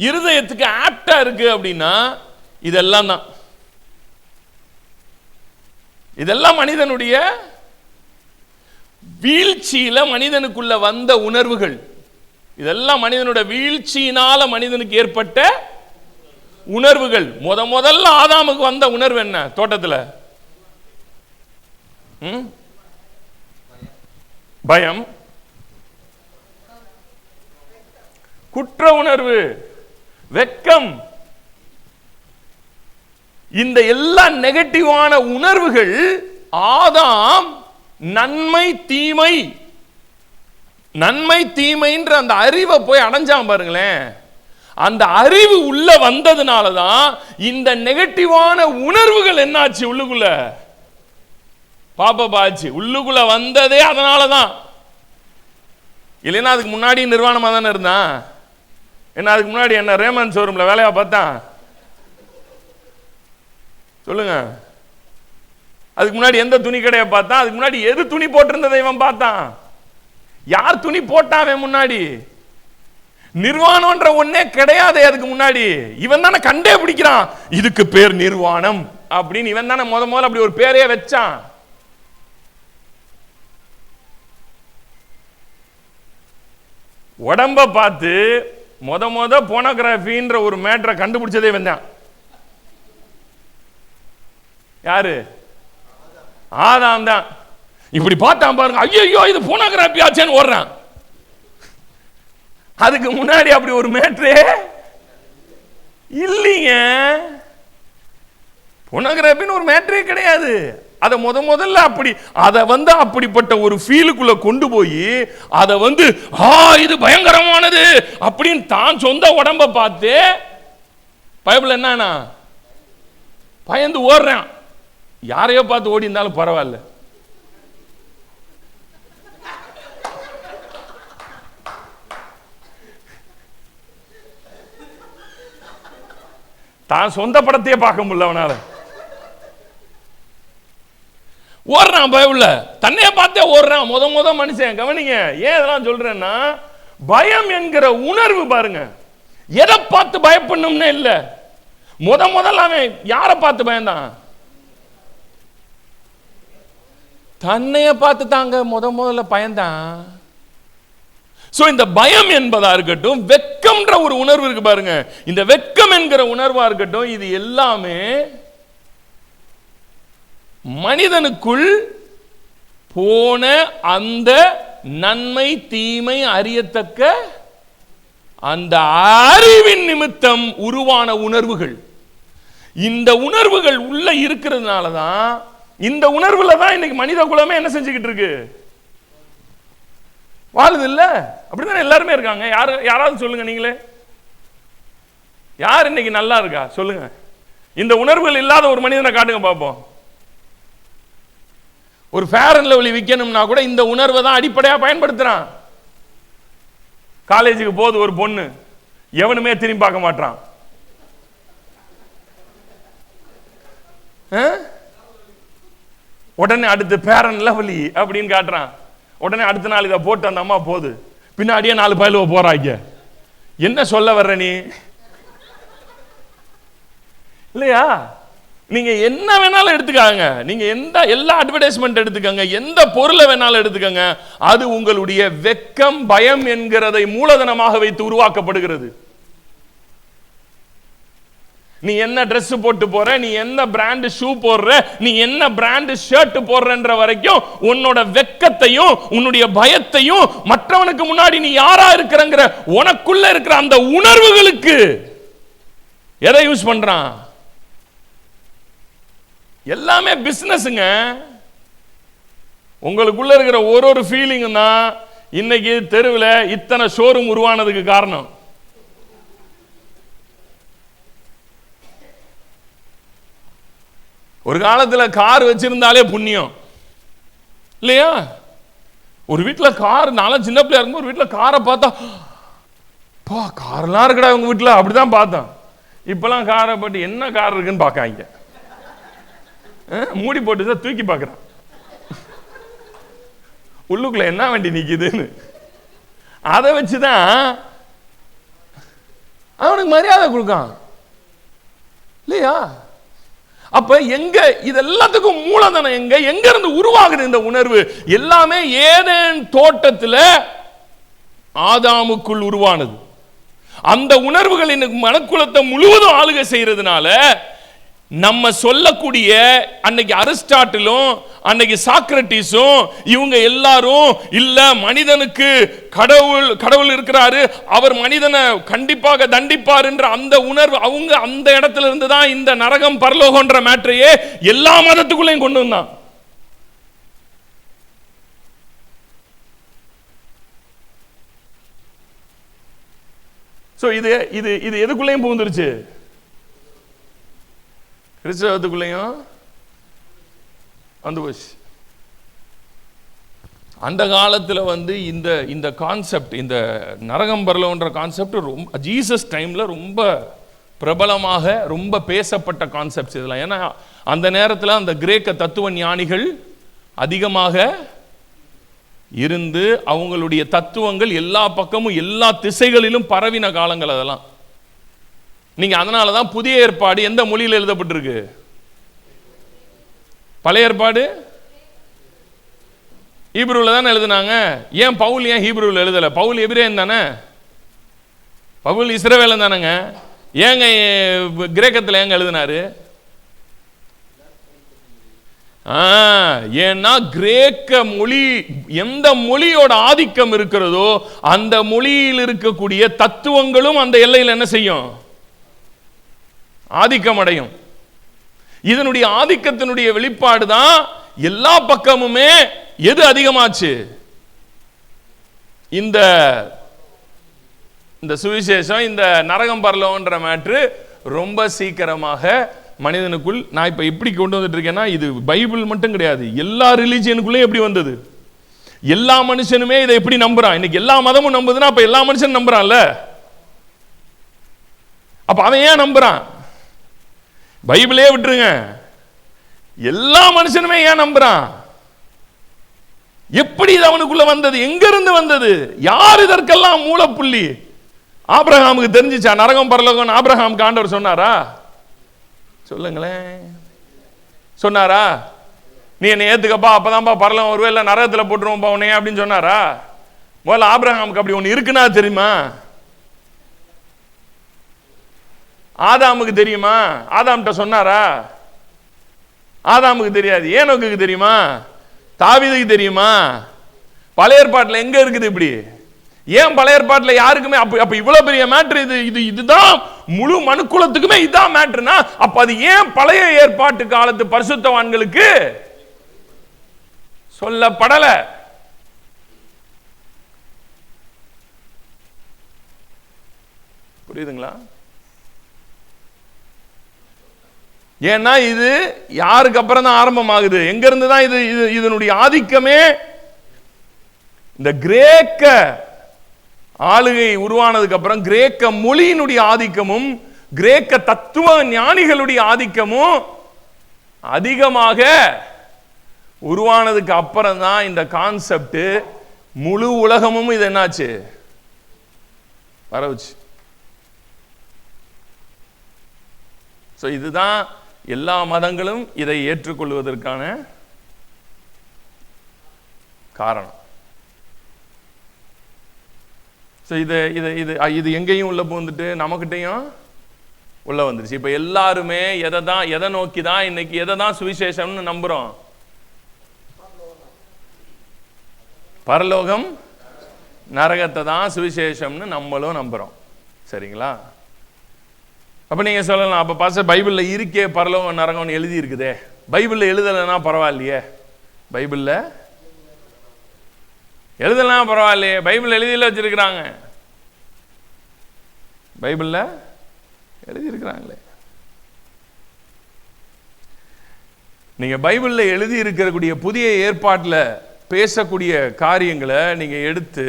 இருதயத்துக்கு ஆப்டா இருக்கு அப்படின்னா இதெல்லாம் தான். இதெல்லாம் மனிதனுடைய வீழ்ச்சியில மனிதனுக்குள்ள வந்த உணர்வுகள். இதெல்லாம் மனிதனுடைய வீழ்ச்சியினால மனிதனுக்கு ஏற்பட்ட உணர்வுகள். முதல்ல ஆதாமுக்கு வந்த உணர்வு என்ன? தோட்டத்தில் பயம், குற்ற உணர்வு, வெட்கம். இந்த எல்லா நெகட்டிவான உணர்வுகள் ஆதாம் நன்மை தீமைன்ற அந்த அறிவை போய் அடைஞ்சான் பாருங்களேன். அந்த அறிவு உள்ள வந்ததுனாலதான் இந்த நெகட்டிவான உணர்வுகள் என்னாச்சு? உள்ளுக்குள்ள பாப்பாச்சு. உள்ளுக்குள்ள வந்ததே அதனாலதான். இல்லைன்னா அதுக்கு முன்னாடி நிர்வாணமா தானே இருந்தான். என்ன அதுக்கு முன்னாடி என்ன ரேமன் ஷோரூம்ல வேலையா பார்த்தான்? சொல்லுங்க. அதுக்கு முன்னாடி எந்த துணி கடையை பார்த்தான்? அதுக்கு முன்னாடி எது துணி போட்டிருந்ததை இவன் பார்த்தான்? யார் துணி போட்டான் முன்னாடி? நிர்வாணம்ன்ற ஒன்னே கிடையாது அதுக்கு முன்னாடி. இவன் தானே கண்டே பிடிக்கிறான், இதுக்கு பேர் நிர்வாணம் அப்படின்னு. இவன் தானே முதல்ல அப்படி ஒரு பேரையே வச்சான். உடம்ப பார்த்து போனோகிராஃபின்ற ஒரு மேட்டரை கண்டுபிடிச்சதே வந்தான். யாரு? ஆதாம் தான். இப்படி பார்த்தான் பாருங்க, ஐயோ இது போனோகிராஃபி ஆச்சேன்னு ஓடுறான். அதுக்கு முன்னாடி அப்படி ஒரு மேட்டரே இல்லைங்க. போனோகிராஃபின்னு ஒரு மேட்டரே கிடையாது. அதை முதல்ல அப்படி அதை அப்படிப்பட்ட ஒரு ஃபீலுக்குள்ள கொண்டு போய் அதை இது பயங்கரமானது அப்படின்னு தான் சொந்த உடம்ப பார்த்து பைபிள் என்னன்னா பயந்து ஓடுறான். யாரையோ பார்த்து ஓடி இருந்தாலும் பரவாயில்ல. தான் சொந்த படத்தையே பார்க்க முடியல அவனால. ஓடுறான் பயவுள்ள, தன்னைய பார்த்தே ஓடுறான். முத மனுஷன் கவனிங்க. ஏன் இதெல்லாம் சொல்றேன்னா, பயம் என்கிற உணர்வு பாருங்க, எதை பார்த்து பயப்படணும்னு இல்ல. முதல்ல அவன் யாரை பார்த்து பயந்தான்? தன்னைய பார்த்து தாங்க முதல்ல பயந்தான். சோ இந்த பயம் என்பதா இருக்கட்டும், வெட்கம்ன்ற ஒரு உணர்வு இருக்கு பாருங்க, இந்த வெட்கம் என்கிற உணர்வா இருக்கட்டும், இது எல்லாமே மனிதனுக்குள் போன அந்த நன்மை தீமை அறியத்தக்க அந்த அறிவின் நிமித்தம் உருவான உணர்வுகள். இந்த உணர்வுகள் உள்ள இருக்கிறதுனால தான், இந்த உணர்வுல தான் இன்னைக்கு மனித குலமே என்ன செஞ்சுக்கிட்டு இருக்கு, வாழுது இல்ல. அப்படிதான் எல்லாருமே இருக்காங்க. யாராவது சொல்லுங்க, நீங்களே யார் இன்னைக்கு நல்லா இருக்கா சொல்லுங்க. இந்த உணர்வுகள் இல்லாத ஒரு மனிதனை காட்டுங்க பார்ப்போம். ஒரு ஃபேர் அண்ட் லவ்லி விற்கணும்னா கூட இந்த உணர்வை தான் அடிப்படையா பயன்படுத்துறான். காலேஜுக்கு போகுது ஒரு பொண்ணு, எவனுமே திரும்பி பார்க்க மாட்டான். உடனே அடுத்து ஃபேர் அண்ட் லவ்லி அப்படின்னு காட்டுறான். உடனே அடுத்த நாள் இதை போட்டு அந்த அம்மா போகுது, பின்னாடியே 4 பயலுவ போறாங்க. என்ன சொல்ல வர்ற நீ இல்லையா? நீங்க என்ன வேணாலும் எடுத்துக்காங்க, நீங்க எல்லா அட்வர்டைஸ்மெண்ட் எடுத்துக்கங்க, எந்த பொருளை வேணாலும் எடுத்துக்கங்க, அது உங்களுடைய வெட்கம் பயம் என்கிறதை மூலதனமாக வைத்து உருவாக்கப்படுகிறது. நீ என்ன Dress போட்டு போற, நீ என்ன பிராண்ட் ஷூ போடுற, நீ என்ன பிராண்ட் ஷர்ட் போடுறன்ற வரைக்கும் உன்னோட வெட்கத்தையும் உன்னுடைய பயத்தையும் மற்றவனுக்கு முன்னாடி நீ யாரா இருக்கிறங்கிற உனக்குள்ள இருக்கிற அந்த உணர்வுகளுக்கு எதை யூஸ் பண்றான்? எல்லாமே பிசினஸ்ங்க. உங்களுக்குள்ள இருக்கிற ஒரு ஃபீலிங் தான் இன்னைக்கு தெருவில் இத்தனை ஷோரூம் உருவானதுக்கு காரணம். ஒரு காலத்தில் கார் வச்சிருந்தாலே புண்ணியம் இல்லையா? ஒரு வீட்டில் கார், நானும் சின்ன பிள்ளையா இருக்கும்போது ஒரு வீட்டில் காரை பார்த்தா, பா கார்லாம் இருக்குடா உங்க வீட்டில், அப்படிதான் பார்த்தோம். இப்பெல்லாம் காரை போட்டு என்ன கார் இருக்குன்னு பார்க்காங்க, மூடி போட்டு தூக்கி பார்க்குறான், உள்ளுக்குள்ள என்ன வண்டி நிக்குதுன்னு. அதை வச்சுதான் அவனுக்கு மரியாதை கொடுக்கான் இல்லையா? அப்ப எங்க இது எல்லாத்துக்கும் மூலதனம் எங்க இருந்து உருவாகுது இந்த உணர்வு? எல்லாமே ஏதேன் தோட்டத்தில் ஆதாமுக்குள் உருவானது. அந்த உணர்வுகள் இன்னைக்கு மனக்குலத்தை முழுவதும் ஆளுகை செய்யறதுனால நம்ம சொல்லக்கூடிய அன்னைக்கு அரிஸ்டாட்டிலும் அன்னைக்கு சாக்ரட்டிஸும் இவங்க எல்லாரும் இல்ல மனிதனுக்கு கடவுள் இருக்கிறாரு, அவர் மனிதனை கண்டிப்பாக தண்டிப்பார் என்ற அந்த உணர்வு, அவங்க அந்த இடத்துல இருந்து தான் இந்த நரகம் பரலோகன்ற மேட்டரையே எல்லா மதத்துக்குள்ளேயும் கொண்டு வந்தான். இது எதுக்குள்ளேயும் புகுந்துருச்சு, கிறிஸ்தவத்துக்குள்ளேயும் வந்து போச்சு. அந்த காலத்தில் இந்த கான்செப்ட், இந்த நரகம் பரலோகன்ற கான்செப்ட் ரொம்ப ஜீசஸ் டைம்ல ரொம்ப பிரபலமாக ரொம்ப பேசப்பட்ட கான்செப்ட்ஸ் இதெல்லாம். ஏன்னா அந்த நேரத்தில் அந்த கிரேக்க தத்துவ ஞானிகள் அதிகமாக இருந்து அவங்களுடைய தத்துவங்கள் எல்லா பக்கமும் எல்லா திசைகளிலும் பரவின காலங்கள் அதெல்லாம். நீங்க அதனாலதான் புதிய ஏற்பாடு எந்த மொழியில் எழுதப்பட்டிருக்கு? பழைய ஏற்பாடு ஹீப்ரூல தானே எழுதினாங்க. ஏன் பவுல் ஏன் ஹீப்ரூல எழுதல? பவுல் எபிரேயன் தானே, பவுல் இஸ்ரவேலன் தானேங்க. ஏங்க கிரேக்கத்தில் ஏங்க எழுதினாரு? ஏன்னா கிரேக்க மொழி எந்த மொழியோட ஆதிக்கம் இருக்கிறதோ அந்த மொழியில் இருக்கக்கூடிய தத்துவங்களும் அந்த எல்லையில் என்ன செய்யும்? ஆதிக்கம் அடையும். இதனுடைய ஆதிக்கத்தினுடைய வெளிப்பாடு தான் எல்லா பக்கமுமே எது அதிகமாச்சு? இந்த சுவிசேஷம், இந்த நரகம் பரலோகன்ற மேட்ரு ரொம்ப சீக்கிரமாக மனிதனுக்குள். நான் இப்ப எப்படி கொண்டு வந்துட்டு இருக்கேன்னா, இது பைபிள் மட்டும் கிடையாது, எல்லா ரிலிஜியனுக்குள்ளே எப்படி வந்தது. எல்லா மனுஷனுமே இதை எப்படி நம்புறான்? இன்னைக்கு எல்லா மதமும் நம்புதுன்னா அப்ப எல்லா மனுஷனும் நம்புறான்ல. அப்ப அவன் ஏன் நம்புறான்? பைபிளே விட்டுருங்க, எல்லா மனுஷனுமே ஏன் நம்புறான்? எப்படி இது அவனுக்குள்ள வந்தது? எங்க இருந்து வந்தது? யார் இதற்கெல்லாம் மூலப்புள்ளி? ஆபிரகாமுக்கு தெரிஞ்சிச்சா நரகம் பரலோகம்? ஆபிரகாமுக்கு ஆண்டவர் சொன்னாரா? சொல்லுங்களேன், சொன்னாரா? நீ என்னை ஏத்துக்கப்பா, அப்பதான்ப்பா பரலோகம் வருவே, இல்லை நரகத்தில் போட்டுருவோம்ப்பா உன்னைய அப்படின்னு சொன்னாரா? முதல்ல ஆபிரகாமுக்கு அப்படி ஒன்று இருக்குன்னா தெரியுமா? ஆதாமுக்கு தெரியுமா? ஆதாம்கிட்ட சொன்னாரா? ஆதாமுக்கு தெரியாது. ஏனோக்கு தெரியுமா? தாவீதுக்கு தெரியுமா? பழைய ஏற்பாட்டில் எங்க இருக்குது இப்படி? ஏன் பழைய ஏற்பாட்டில் யாருக்குமே அப்ப இவ்வளவு பெரிய மேட்ரு இதுதான் முழு மனுக்குலத்துக்குமே இதான் மேட்ருனா, அப்ப அது ஏன் பழைய ஏற்பாட்டு காலத்து பரிசுத்தவான்களுக்கு சொல்லப்படல? புரியுதுங்களா? ஏன்னா இது யாருக்கு அப்புறம் தான் ஆரம்பமாகுது? எங்க இருந்து தான் இது இதனுடைய ஆதிக்கமே? இந்த கிரேக்க ஆளுகை உருவானதுக்கு அப்புறம் கிரேக்க மொழியினுடைய ஆதிக்கமும் கிரேக்க தத்துவ ஞானிகளுடைய ஆதிக்கமும் அதிகமாக உருவானதுக்கு அப்புறம் தான் இந்த கான்செப்ட் முழு உலகமும் இது என்னாச்சு வரவுச்சு. இதுதான் எல்லா மதங்களும் இதை ஏற்றுக்கொள்வதற்கான காரணம். இது எங்கேயும் உள்ள போந்துட்டு நமக்கிட்டையும் உள்ள வந்துருச்சு. இப்ப எல்லாருமே எதை நோக்கி தான் இன்னைக்கு எதை தான் சுவிசேஷம்னு நம்புறோம்? பரலோகம் நரகத்தை தான் சுவிசேஷம்னு நம்மளும் நம்புறோம். சரிங்களா? அப்ப நீங்க சொல்லலாம், அப்ப பாஸ்டர் பைபிள்ல இருக்கே பரலோகம் நரகம்னு எழுதி இருக்குதே, பைபிள்ல எழுதலைன்னா பரவாயில்லையே? பைபிள்ல எழுதலாம் பரவாயில்லையே, பைபிள் எழுதியில வச்சிருக்கிறாங்க, பைபிள்ல எழுதி இருக்கிறாங்களே. நீங்க பைபிள்ல எழுதி இருக்கக்கூடிய புதிய ஏற்பாட்டில் பேசக்கூடிய காரியங்களை நீங்க எடுத்து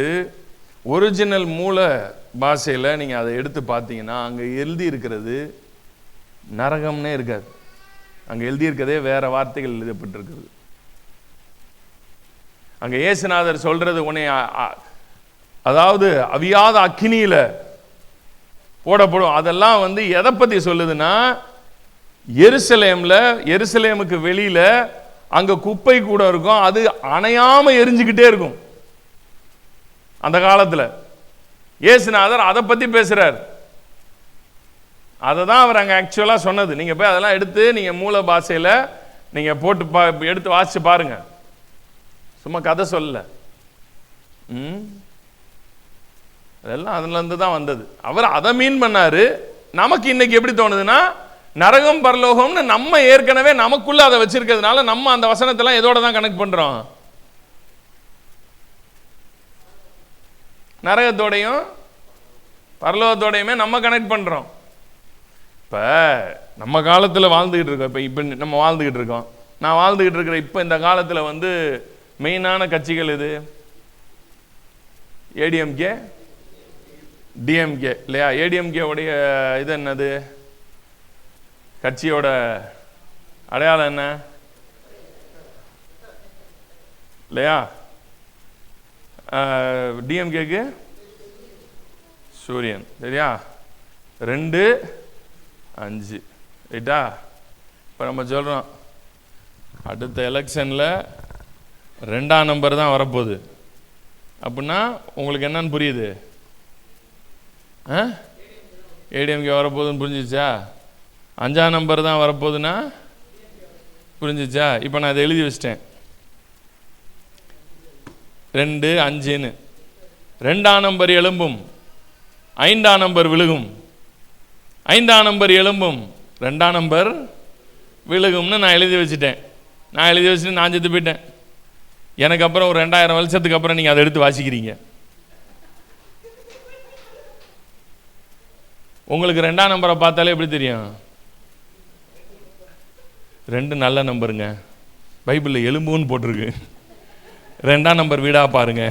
ஒரிஜினல் மூல பாஷையில் நீங்க அதை எடுத்து பார்த்தீங்கன்னா அங்க எழுதி இருக்கிறது நரகம்னே இருக்காது. அங்க எழுதி இருக்கிறதே வேற வார்த்தைகள் எழுதப்பட்டிருக்கிறது. அங்க இயேசுநாதர் சொல்றது உன்னை அதாவது அவியாத அக்கினியில போடப்படும். அதெல்லாம் எதை பத்தி சொல்லுதுன்னா, எருசலேமுக்கு வெளியில அங்க குப்பை கூட இருக்கும், அது அணையாம எரிஞ்சுக்கிட்டே இருக்கும். அந்த காலத்துல இயேசுநாதர் அதை பத்தி பேசுறார். அதை தான் அவர் அங்க ஆக்சுவலா சொன்னது. நீங்க போய் அதெல்லாம் எடுத்து நீங்க மூல பாஷையில நீங்க போட்டு எடுத்து வாசிச்சு பாருங்க. சும்மா கதை சொல்லல, அதெல்லாம் அதுல இருந்து தான் வந்தது. அவர் அதை மீன் பண்ணாரு. நமக்கு இன்னைக்கு எப்படி தோணுதுன்னா, நரகம் பரலோகம்னு நம்ம ஏற்கனவே நமக்குள்ள அதை வச்சிருக்கிறதுனால நம்ம அந்த வசனத்தெல்லாம் எதோட தான் கனெக்ட் பண்றோம்? நரகத்தோடையும் பரலோகத்தோடையுமே நம்ம கனெக்ட் பண்றோம். இப்ப நம்ம காலத்துல வாழ்ந்துகிட்டு இருக்கோம். இப்ப நம்ம வாழ்ந்துகிட்டு இருக்கோம். நான் வாழ்ந்துகிட்டு இருக்கிற இப்ப இந்த காலத்துல மெயினான கட்சிகள் இது ஏடிஎம்கே டிஎம்கே இல்லையா? ஏடிஎம்கே உடைய இது என்னது? கட்சியோட அடையாளம் என்ன இல்லையா? டிஎம்கேக்கு சூரியன், சரியா? 2-5 ரைட்டா? இப்போ நம்ம சொல்றோம் அடுத்த எலெக்ஷன்ல 2ஆம் நம்பர் தான் வரப்போகுது அப்படின்னா உங்களுக்கு என்னன்னு புரியுது? ஏடிஎம்கே வரப்போகுதுன்னு புரிஞ்சிச்சா? 5ஆம் நம்பர் தான் வரப்போகுதுன்னா புரிஞ்சிச்சா? இப்போ நான் அதை எழுதி வச்சிட்டேன் 2-5ன்னு. 2ஆம் நம்பர் எழும்பும், 5ஆம் நம்பர் விழுகும், 5ஆம் நம்பர் எழும்பும், 2ஆம் நம்பர் விழுகும்னு நான் எழுதி வச்சுட்டேன். நான் எழுதி வச்சுட்டு நான் செத்து போயிட்டேன். எனக்கு அப்புறம் ஒரு 2000 வருஷத்துக்கு அப்புறம் நீங்கள் அதை எடுத்து வாசிக்கிறீங்க. உங்களுக்கு 2ஆம் நம்பரை பார்த்தாலே எப்படி தெரியும்? 2 நல்ல நம்பருங்க. பைபிளில் எலும்புன்னு போட்டிருக்கு. 2ஆம் நம்பர் வீடா பாருங்க.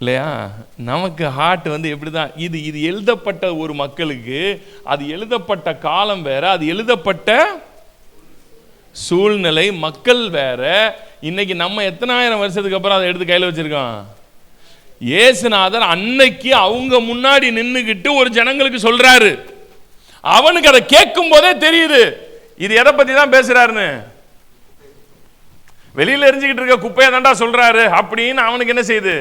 இல்லையா? நமக்கு ஹார்ட் எப்படிதான் இது இது எழுதப்பட்ட ஒரு மக்களுக்கு, அது எழுதப்பட்ட காலம் வேற, அது எழுதப்பட்ட சூழ்நிலை, மக்கள் வேற. இன்னைக்கு நம்ம எத்தனாயிரம் வருஷத்துக்கு அப்புறம் அதை எடுத்து கையில் வச்சிருக்கோம். இயேசுநாதர் அன்னைக்கு அவங்க முன்னாடி நின்னுகிட்டு ஒரு ஜனங்களுக்கு சொல்றாரு. அவனுக்கு அதை கேட்கும் போதே தெரியுது இது எதை பத்தி தான் பேசுறாருன்னு. வெளியில எரிஞ்சுக்கிட்டு இருக்க குப்பையை தாண்டா சொல்றாரு அப்படின்னு அவனுக்கு என்ன செய்யுது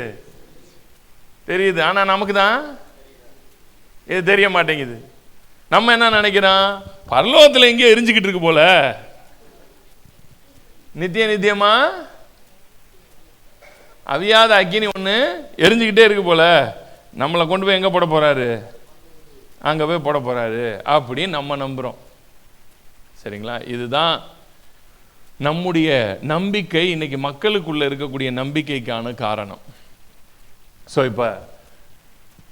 தெரியுது. ஆனா நமக்கு தான் இது தெரிய மாட்டேங்குது. நம்ம என்ன நினைக்கிறோம், பரலோகத்தில் எங்கேயோ எரிஞ்சுக்கிட்டு இருக்கு போல, நித்தியமா அவியாத அக்கினி ஒன்று எரிஞ்சுக்கிட்டே இருக்கு போல, நம்மளை கொண்டு போய் எங்கே போட போறாரு, அங்கே போய் போட போறாரு அப்படின்னு நம்ம நம்புகிறோம். சரிங்களா? இதுதான் நம்முடைய நம்பிக்கை, இன்னைக்கு மக்களுக்குள்ள இருக்கக்கூடிய நம்பிக்கைக்கான காரணம். ஸோ இப்போ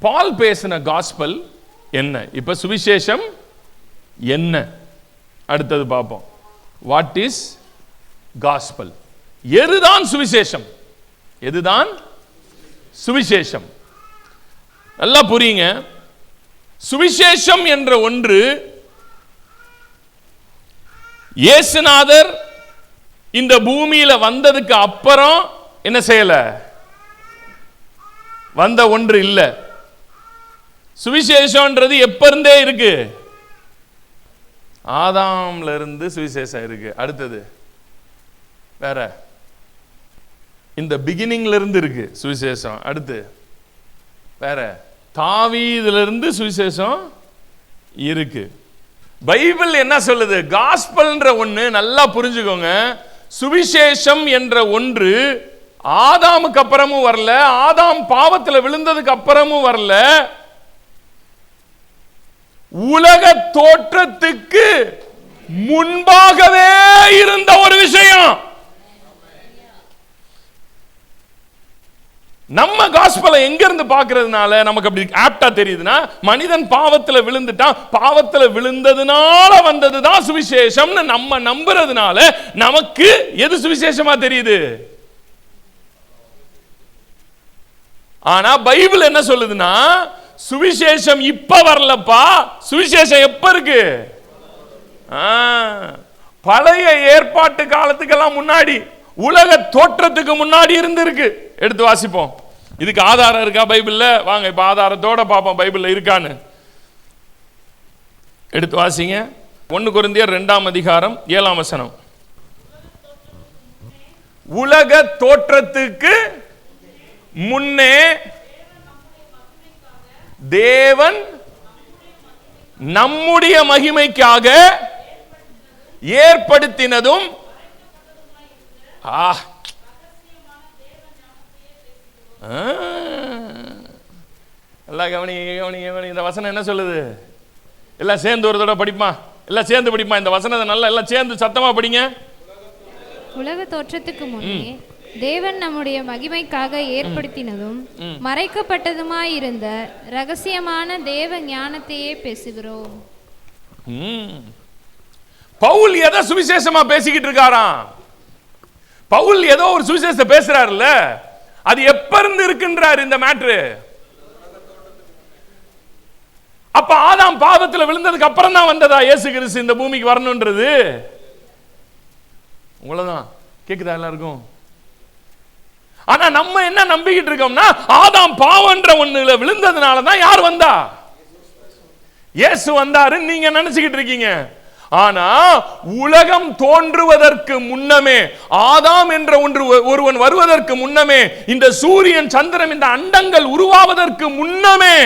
பால் பேசின காஸ்பல் என்ன, இப்போ சுவிசேஷம் என்ன, அடுத்தது பார்ப்போம். What is gospel? எதுதான் சுவிசேஷம்? எதுதான் சுவிசேஷம்? நல்லா புரியுங்க. சுவிசேஷம் என்ற ஒன்று இயேசுநாதர் இந்த பூமியில வந்ததுக்கு அப்புறம் என்ன செய்யல, வந்த ஒன்று இல்ல. சுவிசேஷம்ன்றது எப்ப இருந்தே இருக்கு, ஆதாம்ல இருந்து சுவிசேஷம் இருக்கு. அடுத்தது வேற, இந்த பிகினிங்ல இருந்து இருக்கு சுவிசேஷம். அடுத்து வேற, தாவீதுல இருந்து சுவிசேஷம் இருக்கு. பைபிள் என்ன சொல்லுது? காஸ்பல்ன்ற ஒண்ணு நல்லா புரிஞ்சுக்கோங்க. சுவிசேஷம் என்ற ஒன்று ஆதாமுக்கு அப்புறமும் வரல, ஆதாம் பாவத்தில் விழுந்ததுக்கு அப்புறமும் வரல, உலக தோற்றத்துக்கு முன்பாகவே இருந்த ஒரு விஷயம். நம்ம காஸ்பலை எங்க இருந்து பார்க்கிறதுனால நமக்கு அப்படி ஆப்டா தெரியுதுன்னா, மனிதன் பாவத்தில் விழுந்துட்டான், பாவத்தில் விழுந்ததுனால வந்ததுதான் சுவிசேஷம்னு நம்ம நம்புறதுனால நமக்கு எது சுவிசேஷமா தெரியுது. ஆனா பைபிள் என்ன சொல்லுதுன்னா, சுவிசேஷம் இப்ப வரலப்பா, சுவிசேஷம் எப்ப இருக்கு, பழைய ஏற்பாட்டு காலத்துக்கெல்லாம் முன்னாடி, உலக தோற்றத்துக்கு முன்னாடி இருந்து இருக்கு. எடுத்து வாசிப்போம். இதுக்கு ஆதாரம் இருக்கா பைபிள்ல? வாங்க இப்ப ஆதாரத்தோட பார்ப்போம் பைபிள்ல இருக்கான்னு. எடுத்து வாசிங்க. 1 கொரிந்தியர் 2ஆம் அதிகாரம் 7ஆம் வசனம். உலக தோற்றத்துக்கு முன்னே தேவன் நம்முடைய மகிமைக்காக ஏற்படுத்தினதும் எல்லாம் கவனிங்க. இந்த வசனம் என்ன சொல்லுது? எல்லாம் சேர்ந்து ஒரு தடவை படிப்பா, எல்லாம் சேர்ந்து படிப்பா இந்த வசனத்தை. நல்லா எல்லாம் சேர்ந்து சத்தமா படிங்க. உலக தோற்றத்துக்கு முன்னே தேவன் நம்முடைய மகிமைக்காக ஏற்படுத்தினதும் மறைக்கப்பட்டதுமாயிருந்த ரகசியமான தேவ ஞானத்தையே பேசுகிறோம். பவுல் எதை சுவிசேஷமா பேசிக்கிட்டு இருக்காராம்? பவுல் ஏதோ ஒரு சுவிசேஷத்தை பேசுறாருல்ல, அது எப்ப இருந்து இருக்குன்றார் இந்த மேட்ரு. அப்ப ஆதாம் பாவத்தில் விழுந்ததுக்கு அப்புறம் தான் வந்ததா இயேசு கிறிஸ்து இந்த பூமிக்கு வரணும்ன்றது? உங்களதான் கேக்குதா எல்லாருக்கும்? ஆனா நம்ம என்ன நம்பிக்கிட்டு இருக்கோம்னா, ஆதாம் பாவம்ன்ற ஒண்ணுல விழுந்ததுனால தான் யார் வந்தா, இயேசு வந்தாருன்னு நீங்க நினைச்சுக்கிட்டு இருக்கீங்க. ஆனா உலகம் தோன்றுவதற்கு முன்னமே, ஆதாம் என்ற ஒருவன் வருவதற்கு முன்னமே, இந்த சூரியன் சந்திரன் இந்த அண்டங்கள் உருவாவதற்கு முன்னமே,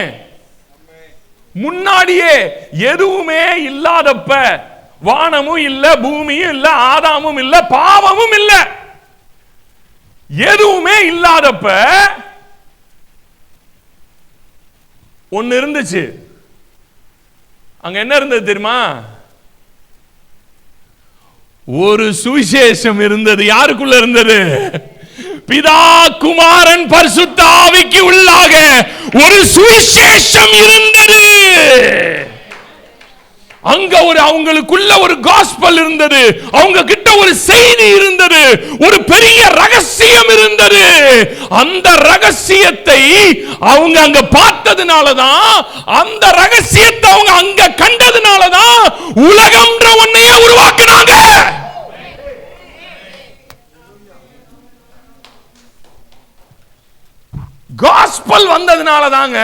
முன்னாடியே எதுவுமே இல்லாதப்ப, வானமும் இல்ல, பூமியும் இல்ல, ஆதாமும் இல்ல, பாவமும் இல்ல, எதுவுமே இல்லாதப்ப ஒன்னு இருந்துச்சு. அங்க என்ன இருந்தது தெரியுமா? ஒரு சுவிசேஷம் இருந்தது. யாருக்குள்ள இருந்தது? பிதா குமாரன் பரிசுத்த ஆவிக்கு உள்ளாக ஒரு சுவிசேஷம் இருந்தது. அங்க அவங்களுக்குள்ள ஒரு காஸ்பல் இருந்தது, அவங்க கிட்ட ஒரு செய்தி இருந்தது, ஒரு பெரிய ரகசியம் இருந்தது. அந்த ரகசியத்தை அவங்க அங்க பார்த்ததுனாலதான், அந்த ரகசியத்தை அவங்க அங்க கண்டதுனாலதான் உலகம்ன்ற ஒன்னையே உருவாக்குனாங்க. காஸ்பல் வந்ததுனால தாங்க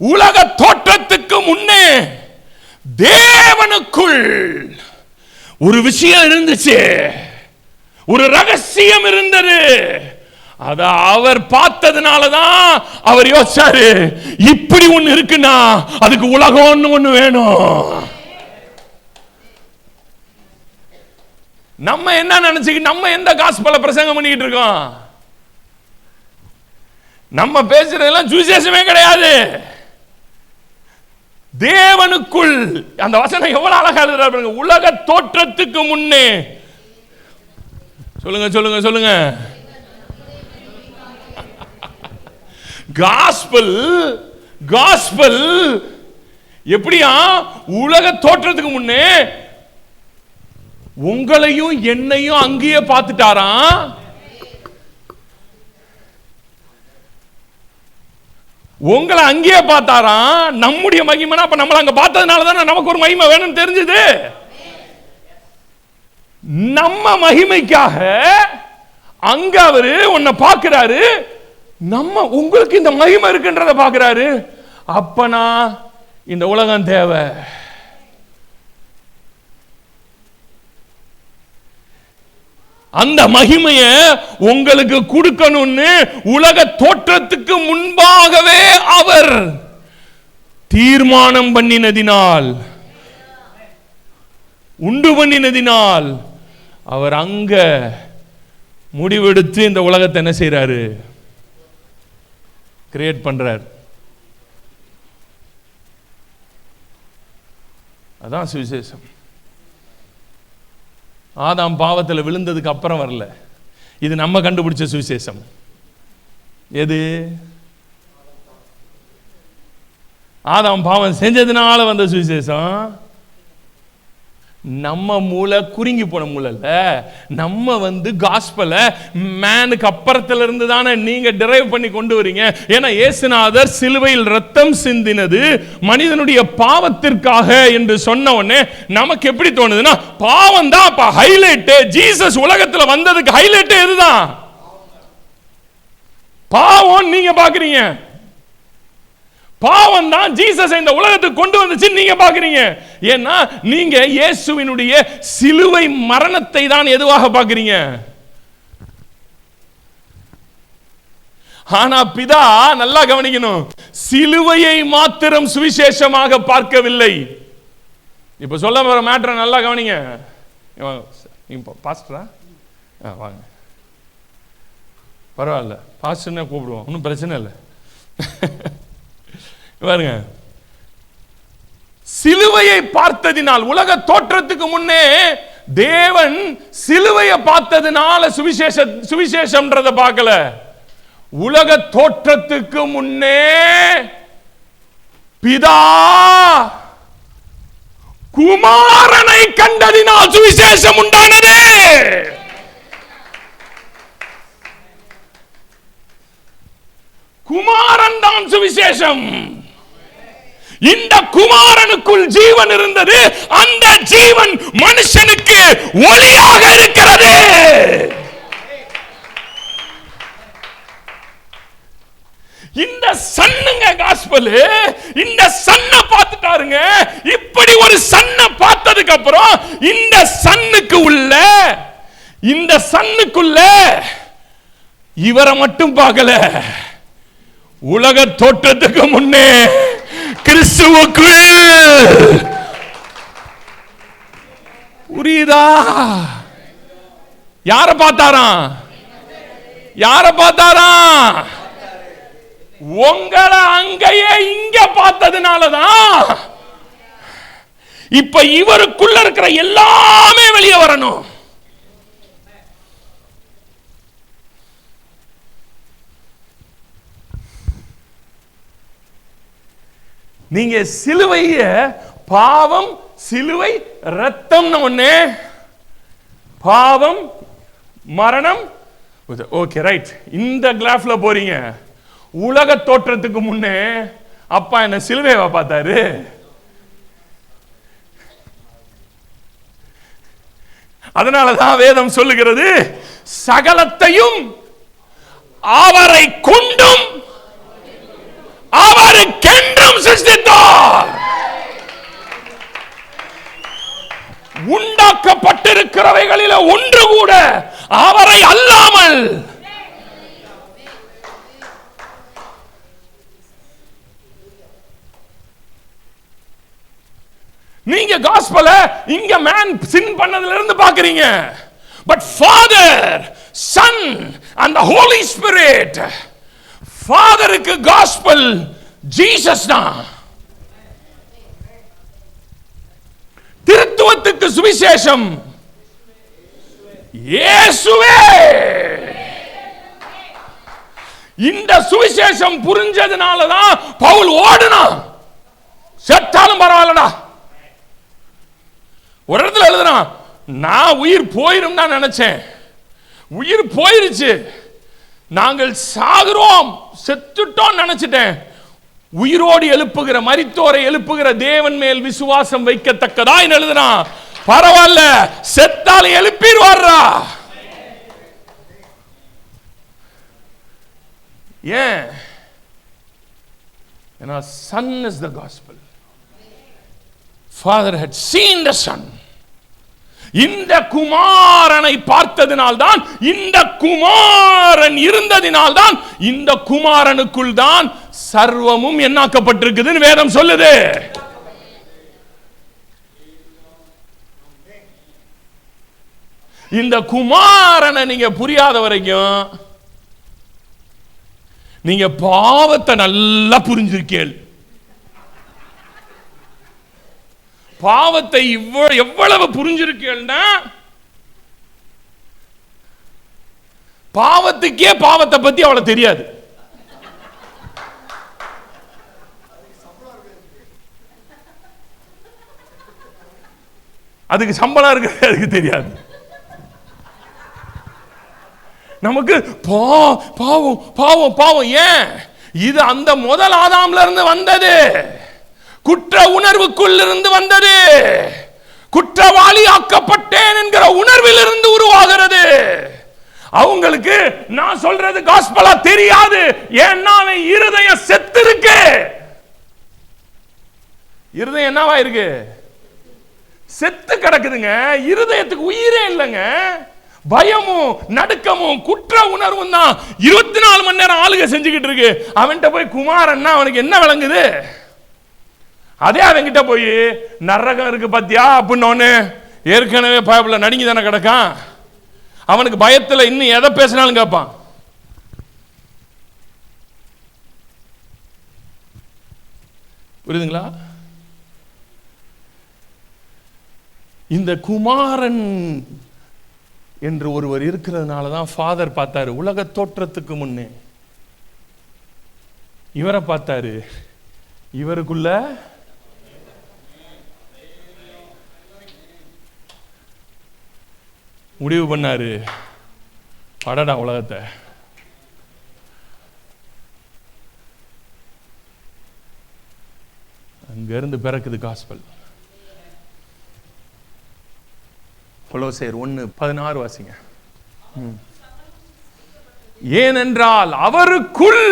உலக தோற்றத்துக்கு முன்னே தேவனுக்குள் ஒரு விஷயம் இருந்துச்சு, ஒரு ரகசியம் இருந்தது. அத அவர் பார்த்ததுனாலதான் அவர் யோசிச்சாரு, இப்படி ஒண்ணு இருக்குன்னா அதுக்கு உலகம்னு ஒண்ணு வேணும். நம்ம என்ன நினைச்சுக்கிட்டு நம்ம எந்த காஸ்பலை பிரசங்கம் பண்ணிக்கிட்டு இருக்கோம்? நம்ம பேசுறதெல்லாம் சுவிசேஷமே கிடையாது. தேவனுக்குள் அந்த வசனம் எவ்வளவு அழகா எழுதுறாரு, உலக தோற்றத்துக்கு முன்னே. சொல்லுங்க சொல்லுங்க சொல்லுங்க. காஸ்பல் காஸ்பல் எப்படியா? உலக தோற்றத்துக்கு முன்னே உங்களையும் என்னையும் அங்கேயே பார்த்துட்டாராம். உங்களை அங்கேயே பார்த்தாராம். நம்முடைய மகிமைனா அப்ப நம்மள அங்க பார்த்ததுனால தான் நமக்கு ஒரு மகிமை வேணும்னு தெரிஞ்சது. நம்ம மகிமைக்காக அங்க அவரு உன்னை பார்க்கிறாரு, நம்ம உங்களுக்கு இந்த மகிமை இருக்குன்றத பார்க்கிறாரு. அப்பனா இந்த உலகம் தேவை. அந்த மகிமைய உங்களுக்கு கொடுக்கணும்னு உலக தோற்றத்துக்கு முன்பாகவே அவர் தீர்மானம் பண்ணினதினால், உண்டு பண்ணினதினால் அவர் அங்க முடிவெடுத்து இந்த உலகத்தை என்ன செய்யறாரு? கிரியேட் பண்றார். அதான் சுவிசேஷம். ஆதாம் பாவத்தில் விழுந்ததுக்கு அப்புறம் வரல, இது நம்ம கண்டுபிடிச்ச சுவிசேஷம். எது? ஆதாம் பாவம் செஞ்சதுனால வந்த சுவிசேஷம். நம்ம மூளை குறுங்கி போன மூளை இல்ல, நம்ம காஸ்பல மேனுக்கு அப்புறத்துல இருந்து தானே நீங்க டிரைவ் பண்ணி கொண்டு வரீங்க. ஏன்னா இயேசுநாதர் சிலுவையில் ரத்தம் சிந்தினது மனிதனுடைய பாவத்திற்காக என்று சொன்ன உடனே நமக்கு எப்படி தோணுதுன்னா, பாவம் தான் அப்ப ஹைலைட். ஜீசஸ் உலகத்துல வந்ததுக்கு ஹைலைட் எதுதான்? பாவம் நீங்க பாக்குறீங்க. பாவம் தான் ஜீசஸ் இந்த உலகத்துக்கு கொண்டு வந்துச்சு நீங்க பாக்குறீங்க. ஏன்னா நீங்க இயேசுவினுடைய சிலுவை மரணத்தை தான் எதுவாக பாக்குறீங்க. ஆனா பிதா நல்லா கவனிக்கணும், சிலுவையை மாத்திரம் சுவிசேஷமாக பார்க்கவில்லை. இப்ப சொல்ல போற மேட்டர் நல்லா கவனிங்க. பாஸ்டரா வாங்க, பரவாயில்ல, பாஸ்டர்னே கூப்பிடுவோம், ஒன்றும் பிரச்சனை இல்லை. பாருங்க, சிலுவையை பார்த்ததினால், உலக தோற்றத்துக்கு முன்னே தேவன் சிலுவையை பார்த்ததினால சுவிசேஷம்ன்றத பார்க்கல. உலக தோற்றத்துக்கு முன்னே பிதா குமாரனை கண்டதினால் சுவிசேஷம் உண்டானது. குமாரன் தான் சுவிசேஷம். இந்த குமாரனுக்குள் ஜீவன் இருந்தது, அந்த ஜீவன் மனுஷனுக்கு ஒளியாக இருக்கிறது. இந்த சன்னுங்க காஸ்பல், இந்த சன்னை பார்த்துட்டாருங்க. இப்படி ஒரு சன்னை பார்த்ததுக்கு அப்புறம் இந்த சன்னுக்குள்ள இவரை மட்டும் பார்க்கல, உலக தோற்றத்துக்கு முன்னே கிறிஸ்துவுக்குள். புரியுதா? யார பார்த்தாராம்? யார பார்த்தாராம்? உங்களை அங்கேயே இங்க பார்த்ததுனாலதான் இப்ப இவருக்குள்ள இருக்கிற எல்லாமே வெளியே வரணும். நீங்க சிலுவைய பாவம், சிலுவை, ரத்தம் ஒண்ணு, பாவம், மரணம். Okay right. இந்த கிராஃப்ல போறீங்க. உலக தோற்றத்துக்கு முன்னே அப்பா என்ன சிலுவையை பார்த்தாரு. அதனாலதான் வேதம் சொல்லுகிறது, சகலத்தையும் அவரை கொண்டும் அவருக்கென்றும் சிருஷ்டித்தார். உண்டாக்கப்பட்டிருக்கிறவைகளில் ஒன்று கூட அவரை அல்லாமல். நீங்க காஸ்பல இங்க மேன் சின் பண்ணதுல இருந்து பாக்குறீங்க. But father, son and the holy spirit, ஃபாதருக்கு காஸ்பல் ஜீசஸ் தான். திருத்துவத்துக்கு சுவிசேஷம் இயேசுவே. இந்த சுவிசேஷம் புரிஞ்சதுனாலதான் பவுல் ஓடுனான். செத்தாலும் பரவாயில்லடா. ஒரு இடத்துல எழுதுறான், நான் உயிர் போயிரும் தான் நினைச்சேன், உயிர் போயிருச்சு, நாங்கள் சாகுறோம், செத்துட்டோம் நினைச்சிட்டேன். உயிரோடு எழுப்புகிற, மரித்தோரை எழுப்புகிற தேவன் மேல் விசுவாசம் வைக்கத்தக்கதா எழுதுறான். பரவாயில்ல, செத்தாலும் எழுப்பிடுவாரா. ஏன்? ஏன்னா son is the gospel. Father had seen the son. இந்த குமாரனை பார்த்ததினால்தான், இந்த குமாரன் இருந்ததினால்தான், இந்த குமாரனுக்குள் தான் சர்வமும் எண்ணாக்கப்பட்டிருக்குதுன்னு வேதம் சொல்லுது. இந்த குமாரனை நீங்க புரியாத வரைக்கும் நீங்க பாவத்தை நல்லா புரிஞ்சிருக்கீங்க. பாவத்தை எவ்வளவு புரிஞ்சிருக்கேன்னா, பாவத்துக்கே பாவத்தை பத்தி அவ்வளவு தெரியாது. அதுக்கு சம்பளம் இருக்கிறது அதுக்கு தெரியாது. நமக்கு பாவம் பாவம் பாவம். ஏன்? இது அந்த முதல் ஆதாம்ல இருந்து வந்தது. குற்ற உணர்வுக்குள் இருந்து வந்தது. குற்றவாளி ஆக்கப்பட்டேன் என்கிற உணர்வில் இருந்து உருவாகிறது. அவங்களுக்கு நான் சொல்றது காஸ்பலா தெரியாது. ஏன்னா இருதயம் செத்து இருக்கு. இருதயம் என்னவா இருக்கு? செத்து கிடக்குதுங்க. இருதயத்துக்கு உயிரே இல்லைங்க. பயமும் நடுக்கமும் குற்ற உணர்வும் தான் 24 மணி நேரம் ஆளுக செஞ்சுக்கிட்டு இருக்கு. அவன்கிட்ட போய் குமாரன்னா அவனுக்கு என்ன விளங்குது? அதே அவன்கிட்ட போய் நரகம் இருக்கு பத்தியா அப்படின்னு ஏற்கனவே பயப்புல நடுங்கி தானே கிடக்கான். அவனுக்கு பயத்துல இன்னும் எதை பேசினாலும் கேட்பான். புரியுதுங்களா? இந்த குமாரன் என்று ஒருவர் இருக்கிறதுனால தான் ஃபாதர் பார்த்தாரு. உலக தோற்றத்துக்கு முன்னே இவரை பார்த்தாரு. இவருக்குள்ள முடிவு பண்ணாரு, படடா உலகத்தை. அங்கிருந்து பிறக்குது காஸ்பல். கொலோசையர் 1:16 வாசிங்க. ஏனென்றால் அவருக்குள்,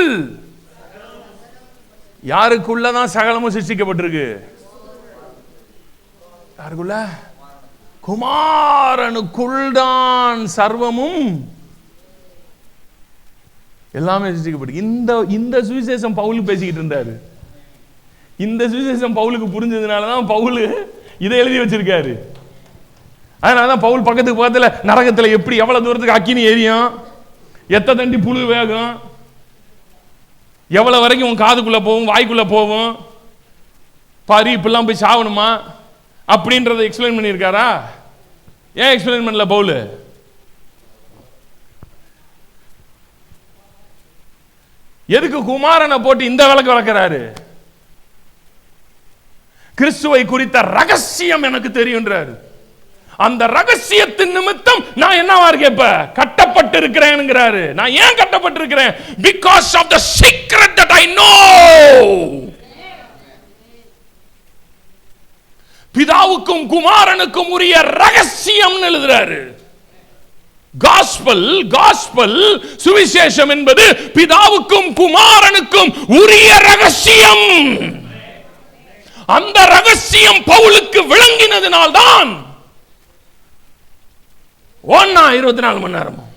யாருக்குள்ளதான் சகலமும் சிருஷ்டிக்கப்பட்டிருக்கு? யாருக்குள்ள? குமாரனுக்குள் தான் சர்வமும் எல்லாமே சிருஷ்டிக்கப்பட்டு. இந்த சுவிசேஷம் பவுல் பேசிக்கிட்டு இருந்தாரு. இந்த சுவிசேஷம் பவுலுக்கு புரிஞ்சதுனாலதான் பவுல் இதை எழுதி வச்சிருக்காரு. அதனாலதான் பவுல் பக்கத்துக்கு பக்கத்துல நரகத்துல எப்படி எவ்வளவு தூரத்துக்கு அக்கினி எரியும், எத்த தண்டி புழு வேகும், எவ்வளவு வரைக்கும் உன் காதுக்குள்ள போகும், வாய்க்குள்ள போகும், பாரு இப்பெல்லாம் போய் சாவணுமா அப்படின்றத எக்ஸ்பிளைன் பண்ணியிருக்காரா? ஏன் எக்ஸ்பிளைன் பண்ணல பவுல்? எதுக்கு குமாரனை போட்டு இந்த விளக்கு வளர்க்கிறாரு? கிறிஸ்துவை குறித்த ரகசியம் எனக்கு தெரியும்ன்றாரு. அந்த ரகசியத்தின் நிமித்தம் நான் என்னவா இருக்கேன், இப்ப கட்டப்பட்டு இருக்கிறேன்ங்கிறாரு. நான் ஏன் கட்டப்பட்டிருக்கிறேன்? because of the secret that I know. பிதாவுக்கும் குமாரனுக்கும் உரிய ரகசியம் எழுதுறாரு. காஸ்பல் சுவிசேஷம் என்பது பிதாவுக்கும் குமாரனுக்கும் உரிய ரகசியம். அந்த ரகசியம் பவுலுக்கு விளங்கினதினால்தான் 24 மணி நேரமும்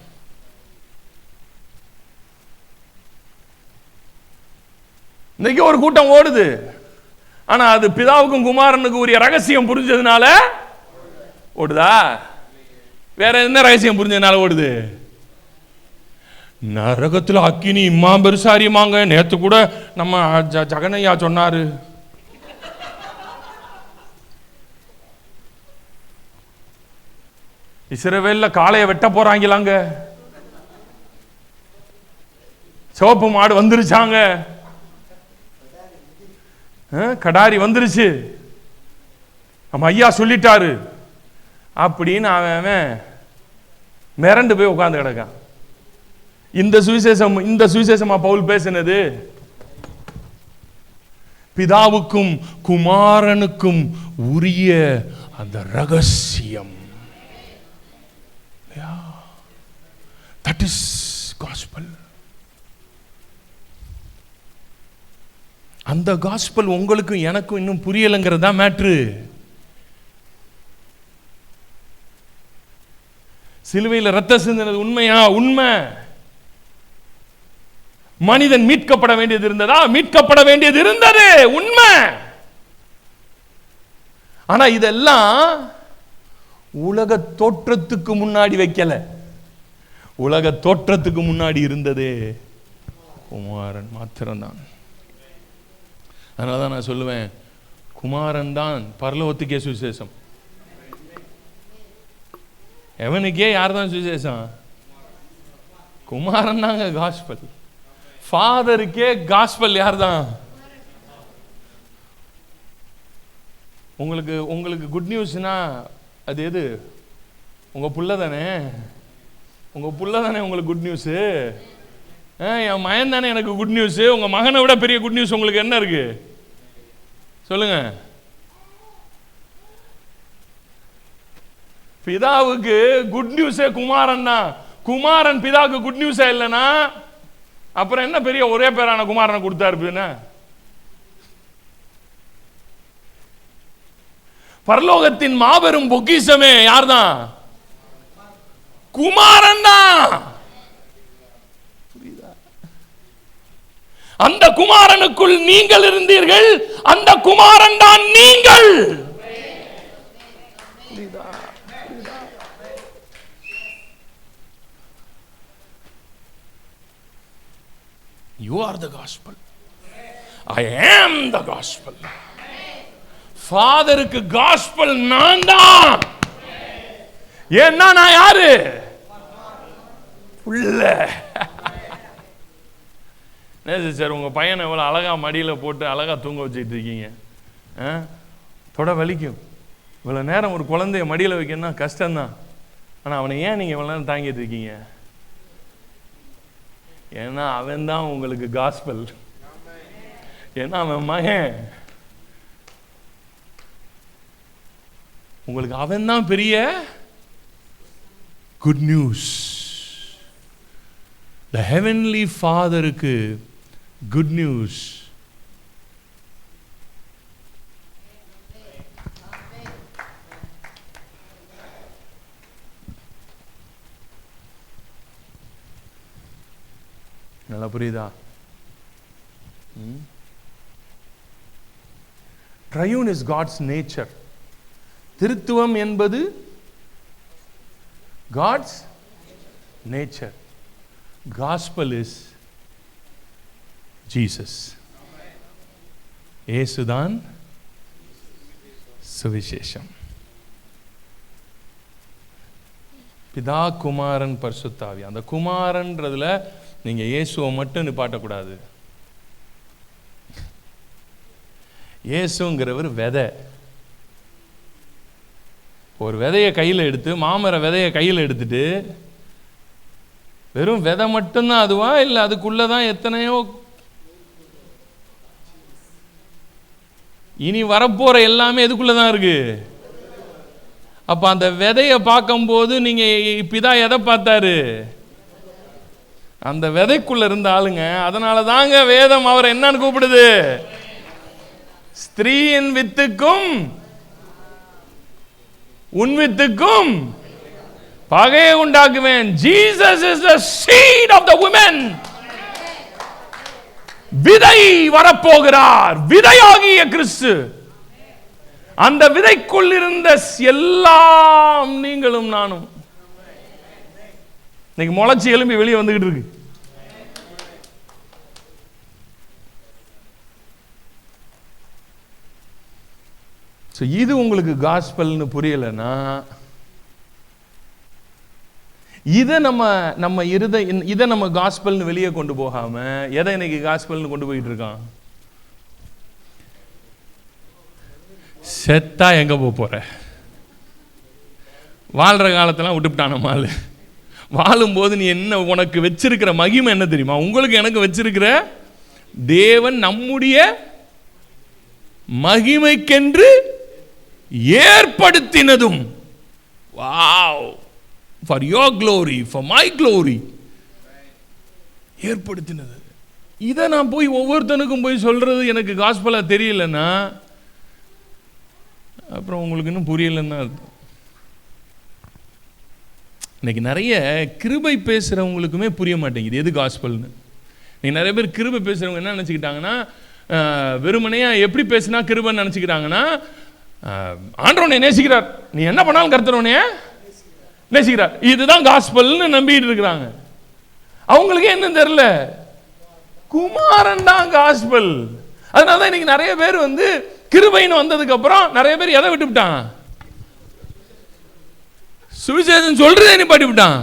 இன்னைக்கு ஒரு கூட்டம் ஓடுது. ஆனா அது பிதாவுக்கும் குமாரனுக்கு உரிய ரகசியம் புரிஞ்சதுனால ஓடுதா? வேற என்ன ரகசியம் புரிஞ்சதுனால ஓடுது? நரகத்தில் அக்கினி இம்மா பெருசாரியுமாங்க. நேத்து கூட நம்ம ஜகனையா சொன்னாரு, இஸ்ரவேல்ல காளைய வெட்ட போறாங்களாங்க, சிவப்பு மாடு வந்துருச்சாங்க, கடாரி வந்துருச்சு, நம்ம ஐயா சொல்லிட்டாரு அப்படின்னு அவன் மிரண்டு போய் உட்கார்ந்து கிடக்கான். இந்த சுவிசேஷமா பவுல் பேசினது? பிதாவுக்கும் குமாரனுக்கும் உரிய அந்த ரகசியம். That is gospel. அந்த காஸ்பல் உங்களுக்கும் எனக்கும் இன்னும் புரியலைங்கிறது தான் மேட்ரு. சிலுவையில் ரத்த சிந்தினது உண்மையா? உண்மை. மனிதன் மீட்கப்பட வேண்டியது இருந்ததா? மீட்கப்பட வேண்டியது இருந்தது, உண்மை. ஆனா இதெல்லாம் உலக தோற்றத்துக்கு முன்னாடி வைக்கல. உலக தோற்றத்துக்கு முன்னாடி இருந்ததே குமாரன் மாத்திரம்தான். அதனாலதான் நான் சொல்லுவேன், குமாரன் தான் பரலோகத்துக்கே சுவிசேஷம். எவனுக்கே யார் தான் சுவிசேஷம்? குமாரன் தாங்க காஸ்பல். ஃபாதருக்கே காஸ்பல் யார் தான்? உங்களுக்கு குட் நியூஸ்னா அது எது? உங்க புள்ள தானே. உங்க புள்ள தானே உங்களுக்கு குட் நியூஸ். என் மகன் தானே எனக்கு குட் நியூஸ். உங்க மகனை விட பெரிய குட் நியூஸ் உங்களுக்கு என்ன இருக்கு சொல்லுங்க? பிதாவுக்கு குட் நியூஸே குமாரன் தான். குமாரன் பிதாவுக்கு குட் நியூஸே இல்லைன்னா அப்புறம் என்ன பெரிய ஒரே பேரான குமாரனை கொடுத்தாரு? பரலோகத்தின் மாபெரும் பொக்கிஷமே யார்தான்? குமாரன் தான். அந்த குமாரனுக்குள் நீங்கள் இருந்தீர்கள், அந்த குமாரன் தான் நீங்கள். You are the gospel. I am the gospel. ஃபாதருக்கு காஸ்பல் நான் தான். ஏன்னா நான் யாரு? புள்ள. சார் உங்க பையனை எவ்வளவு அழகா மடியில போட்டு அழகா தூங்க வச்சுட்டு இருக்கீங்க. தொட வலிக்கும். இவ்வளவு நேரம் ஒரு குழந்தைய மடியில வைக்கணும்னா கஷ்டம்தான். ஆனா அவனை ஏன் நீங்க இவ்வளவு நேரம் தாங்கிட்டு இருக்கீங்க? ஏன்னா அவன் தான் உங்களுக்கு காஸ்பல். ஏன்னா அவன் மகன். உங்களுக்கு அவன் தான் பெரிய குட் நியூஸ். The heavenly Fatherக்கு குட் நியூஸ். நல்லா புரியுதா? Triune is God's nature. திருத்துவம் என்பது God's nature. Gospel is Jesus. இயேசுதான் சுவிசேஷம். பிதா குமாரன் பரிசுத்த ஆவி. அந்த குமாரன்றதுல நீங்க இயேசுவை மட்டும் நிப்பாட்டக்கூடாது. இயேசுங்கிறவர் விதை. ஒரு விதையை கையில் எடுத்து, மாமர விதையை கையில் எடுத்துட்டு, வெறும் விதை மட்டும்தான் அதுவா, இல்லை அதுக்குள்ளதான் எத்தனையோ இனி வரப்போற எல்லாமே எதுக்குள்ளதான் இருக்கு? அப்ப அந்த விதையை பார்க்கும்போது நீங்க பிதா எதை பார்த்தாரு? அந்த விதைக்குள்ள இருந்த ஆளுங்க. அதனால தாங்க வேதம் அவர் என்னன்னு கூப்பிடுது? ஸ்திரீயின் வித்துக்கும் உன் வித்துக்கும் பகையை உண்டாக்குவேன். Jesus is the seed of the women. விதை வரப்போகிறார், விதையாகிய கிறிஸ்து. அந்த விதைக்குள் இருந்த எல்லாம் நீங்களும் நானும் இன்னைக்கு முளைச்சி எழும்பி வெளியே வந்துகிட்டு இருக்கு. இது உங்களுக்கு காஸ்பல்னு புரியலன்னா, இதை நம்ம காஸ்பல்னு வெளியே கொண்டு போகாம எதை இன்னைக்கு காஸ்பல்னு கொண்டு போயிட்டு இருக்கான்? செத்தா எங்க போற? வாழ்ற காலத்தெல்லாம் விட்டுவிட்டான் நம்மால். வாழும்போது நீ என்ன, உனக்கு வச்சிருக்கிற மகிமை என்ன தெரியுமா? உங்களுக்கு எனக்கு வச்சிருக்கிற தேவன் நம்முடைய மகிமைக்கென்று ஏற்படுத்தினதும், wow, for your glory, for my glory, ஏற்படுத்தினது. இதை நான் போய் ஒவ்வொருத்தனுக்கும் போய் சொல்றது எனக்கு காஸ்பலா தெரியலன்னா, அப்புறம் உங்களுக்கு இன்னும் புரியலன்னா அர்த்தம். இன்னைக்கு நிறைய கிருபை பேசுறவங்களுக்குமே புரிய மாட்டேங்குது எது காஸ்பல்னு. இன்னைக்கு நிறைய பேர் கிருபை பேசுறவங்க என்ன நினைச்சுக்கிட்டாங்கன்னா, வெறுமனையா எப்படி பேசினா கிருபைன்னு நினைச்சுக்கிறாங்கன்னா, ஆண்டவனை நேசிக்கிறார், நீ என்ன பண்ணாலும் கர்த்தரவனே நேசிக்கிறார், இதுதான் காஸ்பல்னு நம்பிட்டு இருக்கிறாங்க. அவங்களுக்கு என்ன தெரியல, குமாரன் தான் காஸ்பல். அதனாலதான் இன்னைக்கு நிறைய பேர் கிருபைன்னு வந்ததுக்கு அப்புறம் நிறைய பேர் எதை விட்டுவிட்டான்? சுவிசேஷம் சொல்றதே நிப்பாட்டி விட்டான்.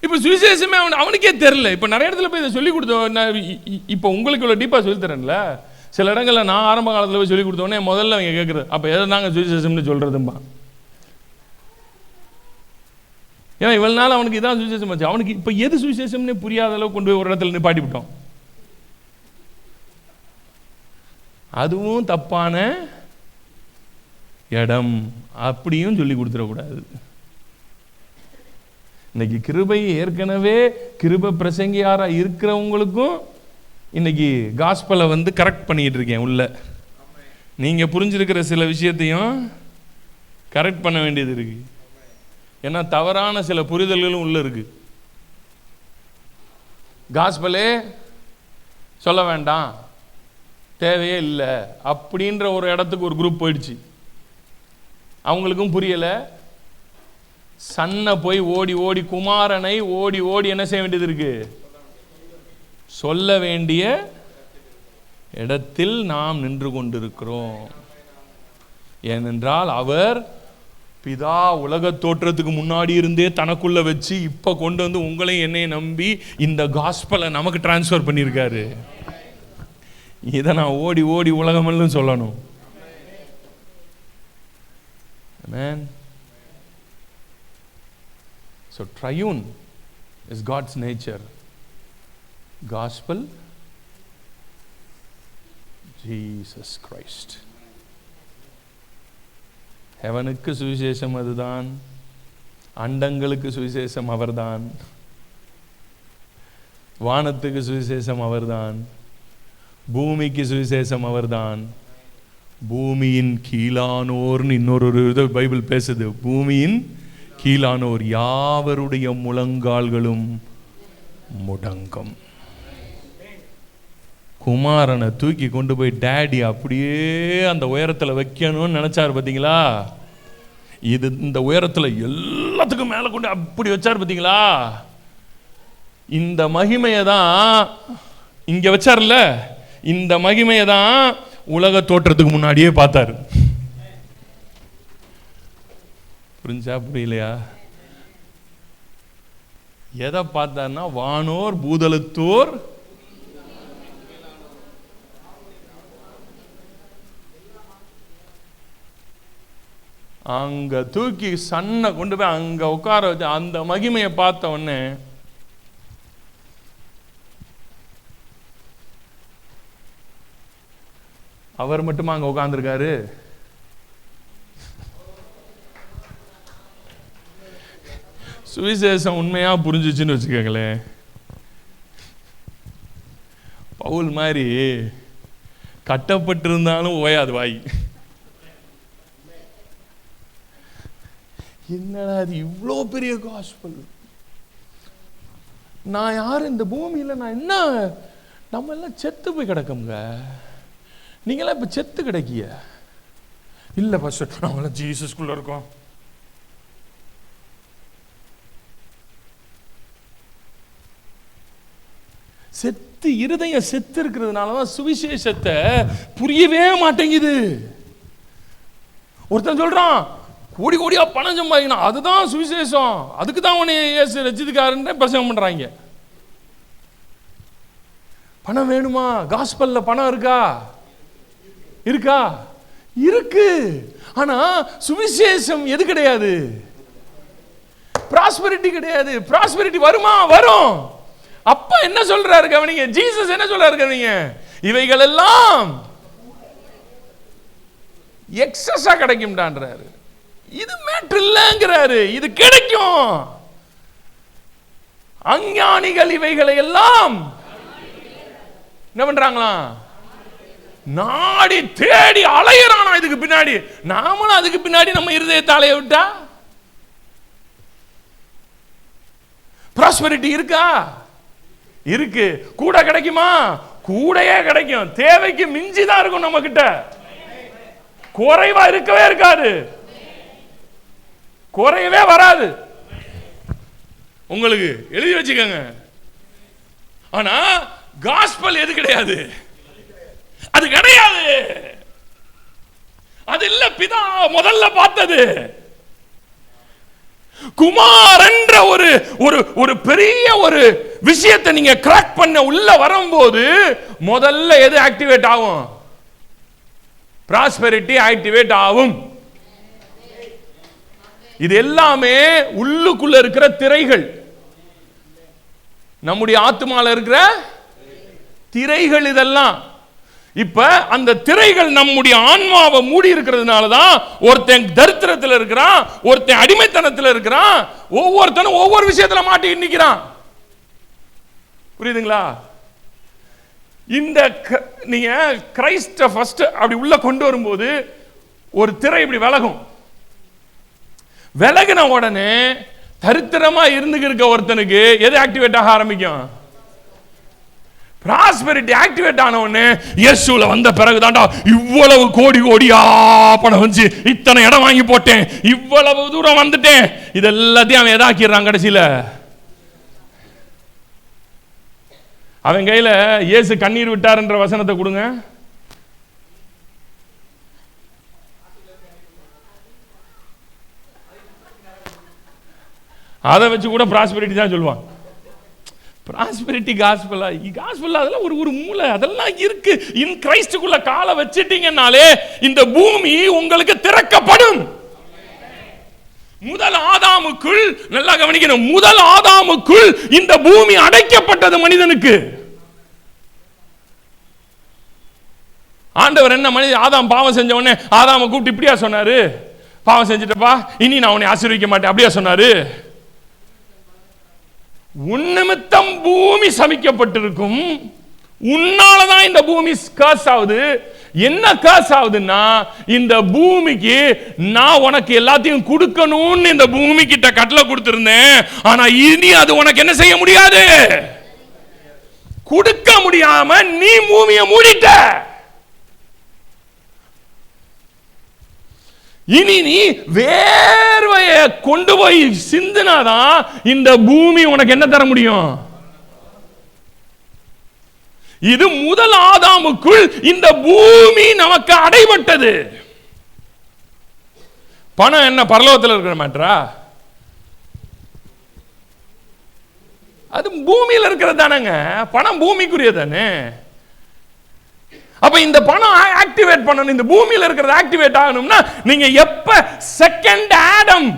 இப்ப சுவிசேஷமே அவனுக்கே தெரியல. இப்ப நிறைய இடத்துல போய் இதை சொல்லி கொடுத்தோம். இப்ப உங்களுக்கு இவ்வளவு டீப்பா சொல்லி தரேன்ல, சில இடங்கள்ல நான் ஆரம்ப காலத்துல போய் சொல்லி கொடுத்தோடனே முதல்ல அவங்க கேட்கறது, அப்ப எதை தாங்க சுவிசேஷம்னு சொல்றதும்பா. ஏன்னா இவ்வளவு நாள் அவனுக்கு இதான் சுவிசேஷம் ஆச்சு. அவனுக்கு இப்ப எது சுவிசேஷம்னு புரியாத அளவு கொண்டு போய் ஒரு இடத்துல நிப்பாட்டி விட்டோம். அதுவும் தப்பான இடம், அப்படியும் சொல்லி கொடுத்துடக்கூடாது. இன்னைக்கு கிருபை ஏற்கனவே கிருபை பிரசங்கியாரா இருக்கிறவங்களுக்கும் இன்னைக்கு காஸ்பலை கரெக்ட் பண்ணிட்டு இருக்கேன் உள்ள. நீங்க புரிஞ்சிருக்கிற சில விஷயத்தையும் கரெக்ட் பண்ண வேண்டியது இருக்கு. ஏன்னா தவறான சில புரிதல்களும் உள்ள இருக்கு. காஸ்பலே சொல்ல வேண்டாம், தேவையே இல்லை அப்படின்ற ஒரு இடத்துக்கு ஒரு குரூப் போயிடுச்சு. அவங்களுக்கும் புரியல. சன்னை போய் ஓடி ஓடி, குமாரனை ஓடி ஓடி என்ன செய்ய வேண்டியது இருக்கு? சொல்ல வேண்டிய இடத்தில் நாம் நின்று கொண்டிருக்கிறோம். ஏனென்றால் அவர் பிதா உலக தோற்றத்துக்கு முன்னாடி இருந்தே தனக்குள்ள வச்சு இப்ப கொண்டு உங்களையும் என்னையும் நம்பி இந்த காஸ்பலை நமக்கு டிரான்ஸ்ஃபர் பண்ணியிருக்காரு. இதை நான் ஓடி ஓடி உலகமெல்லாம் சொல்லணும். Amen. So triune is God's nature. Gospel, Jesus Christ. ஹெவனுக்கு சுவிசேஷம் அதுதான், அண்டங்களுக்கு சுவிசேஷம் அவர்தான், வானத்துக்கு சுவிசேஷம் அவர்தான், பூமிக்கு சுவிசேஷம் அவர்தான். பூமியின் கீழானோர்னு இன்னொரு பைபிள் பேசுது. பூமியின் கீழானோர் யாவருடைய முழங்கால்களும் முடங்கும். குமாரனை தூக்கி கொண்டு போய் டேடி அப்படியே அந்த உயரத்துல வைக்கணும்னு நினைச்சாரு பாத்தீங்களா? இது இந்த உயரத்துல எல்லாத்துக்கும் மேல கொண்டு அப்படி வச்சாரு பாத்தீங்களா? இந்த மகிமையை தான் இங்க வச்சார்ல, இந்த மகிமையை தான் உலக தோற்றத்துக்கு முன்னாடியே பார்த்தாரு. புரிஞ்சா புரியலையா? எதை பார்த்தார்னா, வானோர் பூதலத்தோர் அங்க தூக்கி சன்னை கொண்டு போய் அங்க உட்கார வச்சு அந்த மகிமையை பார்த்த உடனே அவர் மட்டுமா அங்க உட்கார்ந்துருக்காரு? சுவிசேஷம் உண்மையா புரிஞ்சிச்சுன்னு வச்சுக்கோங்களேன், பவுல் மாதிரி கட்டப்பட்டிருந்தாலும் ஓயாது வாய். என்னடா அது இவ்வளோ பெரிய காஸ்பல், நான் யார் இந்த பூமியில், நான் என்ன, நம்ம எல்லாம் செத்து போய் கிடக்குங்க, நீங்களாம் இப்ப செத்து கிடைக்கிய இல்ல பாஸ்டர், நாங்களாம் ஜீசஸ்குள்ள இருக்கோம். செத்து இருதயம் செத்து இருக்கிறதுனாலதான் சுவிசேஷத்தை புரியவே மாட்டேங்குது. ஒருத்தன் சொல்றான் கோடி கோடியா பணம் சம்பாதிக்கணும், அதுதான் சுவிசேஷம், அதுக்கு தான் உன்னை இயேசு ரட்சித்துக்காரன்னு பிரசங்கம் பண்றாங்க. பணம் வேணுமா? காஸ்பல்ல பணம் இருக்கா? இருக்கா? இருக்கு. ஆனா சுவிசேஷம் எது கிடையாது? பிராஸ்பரிட்டி கிடையாது. பிராஸ்பரிட்டி வருமா? வரும். அப்ப என்ன சொல்றாரு கவனிங்க, ஜீசஸ் என்ன சொல்றாரு கவனிங்க, இவைகள் எல்லாம் எக்ஸஸா கிடைக்கும்டான்றாரு. இது மேட்டர் இல்லங்கிறாரு, இது கிடைக்கும். அஞ்ஞானிகள் இவைகளை எல்லாம் என்ன பண்றாங்களாம்? நாடி தேடி அலையறானா இதுக்கு பின்னாடி. நாமளும் அதுக்கு பின்னாடி நம்ம இருதயத்தை அலைய விட்டா பிராஸ்பரிட்டி இருக்கா? இருக்கு. கூட கிடைக்குமா? கூடையே கிடைக்கும். தேவைக்கு மிஞ்சிதான் இருக்கும். நம்ம கிட்ட குறைவா இருக்கவே இருக்காது, குறையவே வராது. உங்களுக்கு எழுதி வச்சுக்கோங்க. ஆனா காஸ்பல் எது கிடையாது? அது கிடையாது. அது இல்ல பிதா முதல்ல பார்த்தது. குமார் என்ற ஒரு ஒரு ஒரு பெரிய ஒரு விஷயத்தை நீங்க கிராக் பண்ண உள்ள வரும்போது முதல்ல எது ஆக்டிவேட் ஆகும்? பிராஸ்பரிட்டி ஆக்டிவேட் ஆகும். இது எல்லாமே உள்ளுக்குள்ள இருக்கிற திரைகள், நம்முடைய ஆத்துமால இருக்கிற திரைகள். இதெல்லாம் இப்ப அந்த திரைகள் நம்முடைய ஆன்மாவை மூடி இருக்கிறதுனால தான் ஒருத்தன் தரித்திரத்தில் இருக்கிறான், ஒருத்தன் அடிமைத்தனத்தில் இருக்கிறான், ஒவ்வொருத்தனும் ஒவ்வொரு விஷயத்துல மாட்டி நிற்கிறான். புரியுதுங்களா? இந்த நீங்க கிரைஸ்ட ஃபர்ஸ்ட் அப்படி உள்ள கொண்டு வரும்போது ஒரு திரை இப்படி விலகும். விலகின உடனே தரித்திரமா இருக்க ஒருத்தனுக்கு எது ஆக்டிவேட் ஆக ஆரம்பிக்கும்? பிராஸ்பரிட்டி ஆக்டிவேட் ஆன உடனே இயேசுல வந்த பிறகுதான்டா இவ்வளவு கோடி கோடியா பணம் வந்து இத்தனை இடம் வாங்கி போட்டேன், இவ்வளவு தூரம் வந்துட்டேன், இது எல்லாத்தையும் அவன் எதாக்கிறான். கடைசியில அவன் கையில இயேசு கண்ணீர் விட்டார் என்ற வசனத்தை கொடுங்க. அதை வச்சு கூட பிராஸ்பரிட்டி தான் சொல்லுவான். பிராஸ்பரிட்டி காஸ்பலா? காஸ்பல் அதெல்லாம் ஒரு ஒரு மூளை, அதெல்லாம் இருக்கு. இன் கிரைஸ்டுக்குள்ள காலை வச்சிட்டீங்கன்னாலே இந்த பூமி உங்களுக்கு திறக்கப்படும். முதல் ஆதாமுக்குள், நல்லா கவனிக்கணும், முதல் ஆதாமுக்குள் இந்த பூமி அடைக்கப்பட்டது மனிதனுக்கு. ஆண்டவர் என்ன மனித ஆதாம் பாவம் செஞ்ச உடனே ஆதாமை கூப்பிட்டு இப்படியா சொன்னாரு? பாவம் செஞ்சுட்டப்பா, இனி நான் உன்னை ஆசீர்வதிக்க மாட்டேன் அப்படியா சொன்னாரு? உன் நிமித்தம் பூமி சபிக்கப்பட்டிருக்கும், உன்னாலதான் இந்த பூமி கர்ஸ் ஆகுது. என்ன கர்ஸ் ஆகுதுன்னா, இந்த பூமிக்கு நான் உனக்கு எல்லாத்தையும் கொடுக்கணும்னு இந்த பூமி கிட்ட கட்டளை கொடுத்திருந்தேன். ஆனா இனி அது உனக்கு என்ன செய்ய முடியாது, கொடுக்க முடியாம நீ பூமியை மூடிட்ட. இனி நீ வேர்வையை கொண்டு போய் சிந்தினாதான் இந்த பூமி உனக்கு என்ன தர முடியும்? இது முதல் ஆதாமுக்குள் இந்த பூமி நமக்கு அடைபட்டது. பணம் என்ன பரலோகத்தில் இருக்கிற மாட்டா? அது பூமியில் இருக்கிறது தானேங்க. பணம் பூமிக்குரியதானே. அப்ப இந்த பணம் ஆக்டிவேட் பண்ணணும், இந்த பூமியில இருக்கிறது ஆக்டிவேட் ஆகணும்னா நீங்க எப்ப செகண்ட் ஆடம்,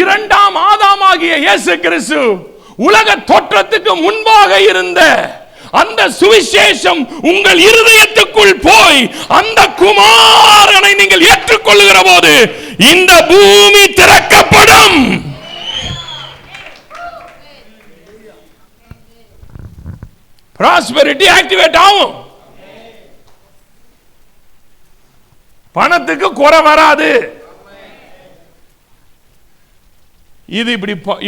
இரண்டாம் ஆதாமாகிய இயேசு கிறிஸ்து உலக தோற்றத்துக்கு முன்பாக இருந்த அந்த சுவிசேஷம் உங்கள் இருதயத்துக்குள் போய் அந்த குமாரனை நீங்கள் ஏற்றுக்கொள்ளுகிற போது இந்த பூமி திறக்கப்படும். பிராஸ்பெரிட்டி ஆக்டிவேட் ஆகும். பணத்துக்கு குறை வராது. இது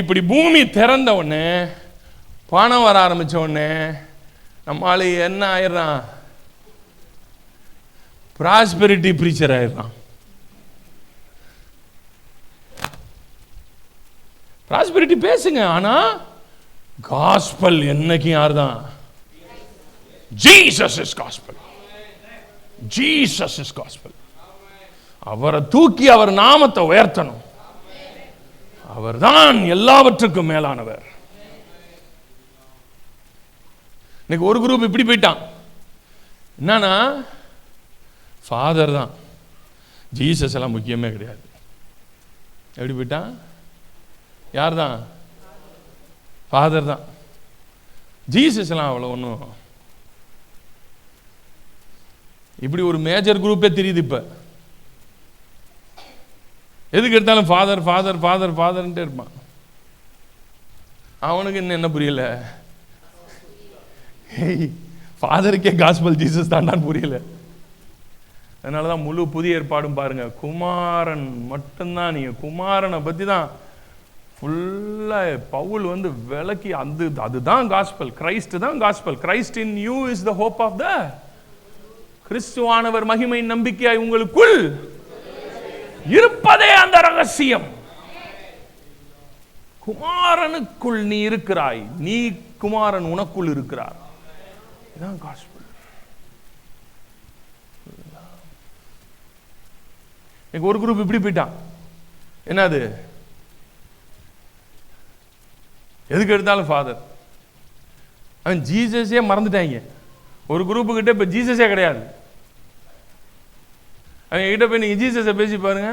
இப்படி பூமி திறந்த உடனே, பணம் வர ஆரம்பிச்ச உடனே நம்மால என்ன ஆயிடுறான்? பிராஸ்பெரிட்டி பிரீச்சர் ஆயிடுறான். பிராஸ்பெரிட்டி பேசுங்க, ஆனா காஸ்பல் என்னைக்கு யார்தான்? Jesus is gospel. Jesus is gospel. அவரை தூக்கி அவர் நாமத்தை உயர்த்தணும். அவர்தான் எல்லாவற்றுக்கும் மேலானவர். இன்னைக்கு ஒரு குரூப் இப்படி போயிட்டான். என்னன்னா ஃபாதர் தான், ஜீசஸ் எல்லாம் முக்கியமே கிடையாது. எப்படி போயிட்டான்? யார் தான்? ஃபாதர் தான். ஜீசஸ் எல்லாம் அவ்வளோ ஒன்றும். இப்படி ஒரு மேஜர் குரூப்பே தெரியுது இப்ப. எதுக்கு எடுத்தாலும் ஃபாதர் ஃபாதர் ஃபாதர் ஃபாதர்ன்ட்டே இருப்பான். அவனுக்கு என்ன புரியல? ஃபாதருக்கே காஸ்பல் ஜீசஸ் தான்டான்னு புரியல. அதனாலதான் முழு புதிய ஏற்பாடும் பாருங்க, குமாரன் மட்டும்தான். நீங்க குமாரனை பத்தி தான் ஃபுல்லா பவுல் விளக்கி, அதுதான் காஸ்பல். கிரைஸ்ட் தான் gospel. Christ in you is the hope of the. கிறிஸ்துவானவர் மகிமை நம்பிக்கையாய் உங்களுக்குள் இருப்பதே அந்த ரகசியம். குமாரனுக்குள் நீ இருக்கிறாய், நீ குமாரன் உனக்குள் இருக்கிறார். இதுதான் காஸ்பல். ஒரு குரூப் இப்படி போயிட்டான். என்னது? எதுக்கு எடுத்தாலும் ஃபாதர். அவன் ஜீசஸே மறந்துட்டாங்க. ஒரு குரூப்பு கிட்ட இப்ப ஜீசஸே கிடையாது. அவங்க கிட்ட போய் நீங்க ஜீசஸை பேசி பாருங்க,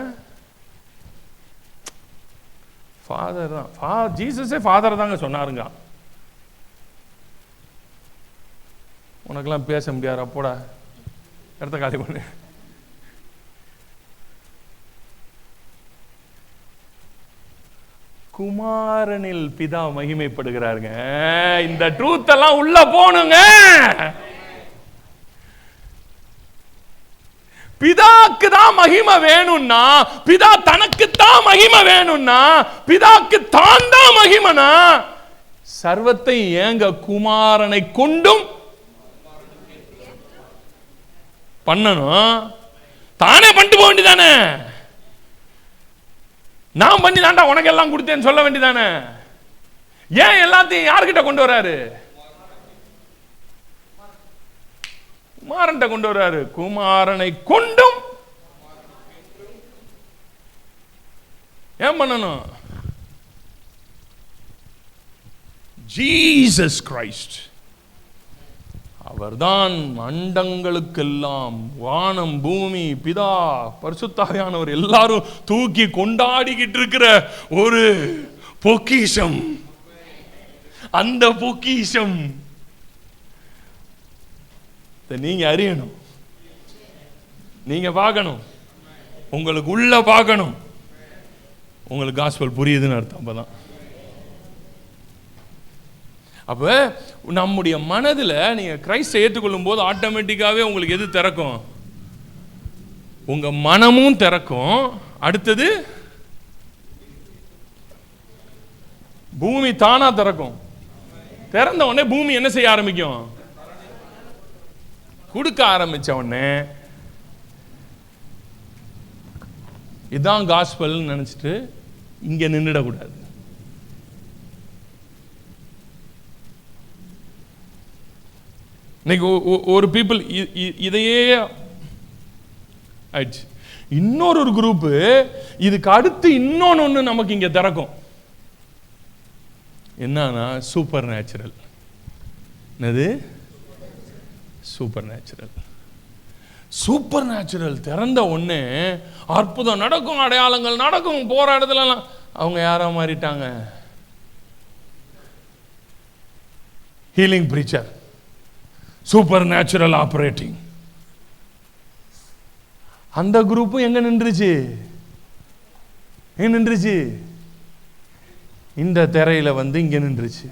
ஃபாதர் தான். ஜீசஸே ஃபாதர் தாங்க சொன்னாருங்க. உனக்கெல்லாம் பேச முடியாது, அப்போடா இடத்த காலி பண்ணு. குமாரனில் பிதா மகிமைப்படுகிறாருங்க. இந்த ட்ரூத் எல்லாம் உள்ள போனுங்க. பிதாக்கு தான் மகிமை வேணும்னா, பிதா தனக்கு தான் மகிமை வேணும்னா, பிதாக்கு தான் மகிமைனா, சர்வத்தை ஏங்க குமாரனை கொண்டும் பண்ணணும். தானே பண்ணிட்டு போக வேண்டியதானே? நான் பண்ணி தாண்டா உனக்கு எல்லாம் கொடுத்தேன்னு சொல்ல வேண்டியதானே? ஏன் எல்லாத்தையும் யார்கிட்ட கொண்டு வராரு? குமாரன் கொண்டு வராரு. குமாரனை கொண்டும் ஏன் பண்ணணும்? ஜீசஸ் கிரைஸ்ட் அவர்தான் அண்டங்களுக்கெல்லாம், வானம் பூமி பிதா பரிசுத்தாவியானவர் எல்லாரும் தூக்கி கொண்டாடிக்கிட்டு இருக்கிற ஒரு பொக்கிஷம். அந்த பொக்கிஷம் நீங்க அறியணும், நீங்க பார்க்கணும், உங்களுக்கு உள்ள பார்க்கணும். உங்களுக்கு காஸ்பல் புரியுதுன்னு அர்த்தம். அப்பதான் அப்ப நம்முடைய மனதில் நீங்க கிறிஸ்துவை ஏற்றுக்கொள்ளும் போது ஆட்டோமேட்டிக்காவே உங்களுக்கு எது திறக்கும்? உங்க மனமும் திறக்கும். அடுத்தது பூமி தானா திறக்கும். திறந்த உடனே பூமி என்ன செய்ய ஆரம்பிக்கும்? கொடுக்க ஆரம்பிச்ச உடனே இதான் காஸ்பல் நினைச்சிட்டு இங்க நின்றுடக்கூடாது. இன்னைக்கு ஒரு பீப்புள் இதையே ஆயிடுச்சு. இன்னொரு குரூப் இதுக்கு அடுத்து இன்னொன்னு நமக்கு இங்க திறக்கும். என்னன்னா சூப்பர் நேச்சுரல். என்னது? Super natural. சூப்பர் நேச்சுரல் திறந்த ஒண்ணு அற்புதம் நடக்கும், அடையாளங்கள் நடக்கும். போற இடத்துலலாம் அவங்க யாரோ மாறிட்டாங்க. Healing preacher, super natural operating. அந்த குரூப்பும் எங்க நின்றுச்சு? இந்த திரையில இங்க நின்றுச்சு.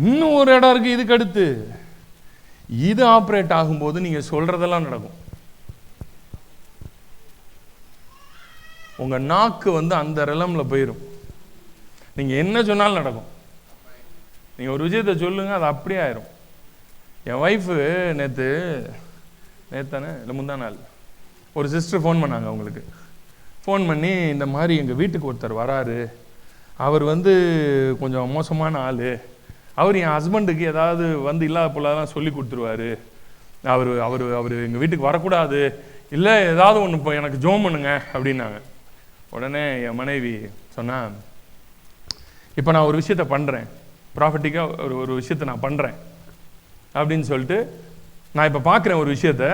இன்னும் ஒரு இடம் இருக்கு இதுக்கு அடுத்து. இது ஆபரேட் ஆகும்போது நீங்க சொல்றதெல்லாம் நடக்கும். உங்க நாக்கு அந்த ரெலம்ல போயிடும். நீங்க என்ன சொன்னாலும் நடக்கும். நீங்க ஒரு விஷயத்தை சொல்லுங்க, அது அப்படியே ஆயிரும். என் ஒய்ஃபு நேத்தானே இல்லை முந்தா நாள் ஒரு சிஸ்டர் ஃபோன் பண்ணாங்க. அவங்களுக்கு ஃபோன் பண்ணி, இந்த மாதிரி எங்கள் வீட்டுக்கு ஒருத்தர் வராரு, அவர் கொஞ்சம் மோசமான ஆள், அவர் என் ஹஸ்பண்டுக்கு ஏதாவது இல்லாத போலாம் சொல்லி கொடுத்துருவாரு, அவர் அவர் அவர் எங்கள் வீட்டுக்கு வரக்கூடாது, இல்லை ஏதாவது ஒன்று இப்போ எனக்கு ஜோம் பண்ணுங்க அப்படின்னாங்க. உடனே என் மனைவி சொன்னா, இப்போ நான் ஒரு விஷயத்த பண்ணுறேன், ப்ராஃபட்டிக்காக ஒரு விஷயத்தை நான் பண்ணுறேன் அப்படின்னு சொல்லிட்டு, நான் இப்போ பார்க்குறேன் ஒரு விஷயத்த.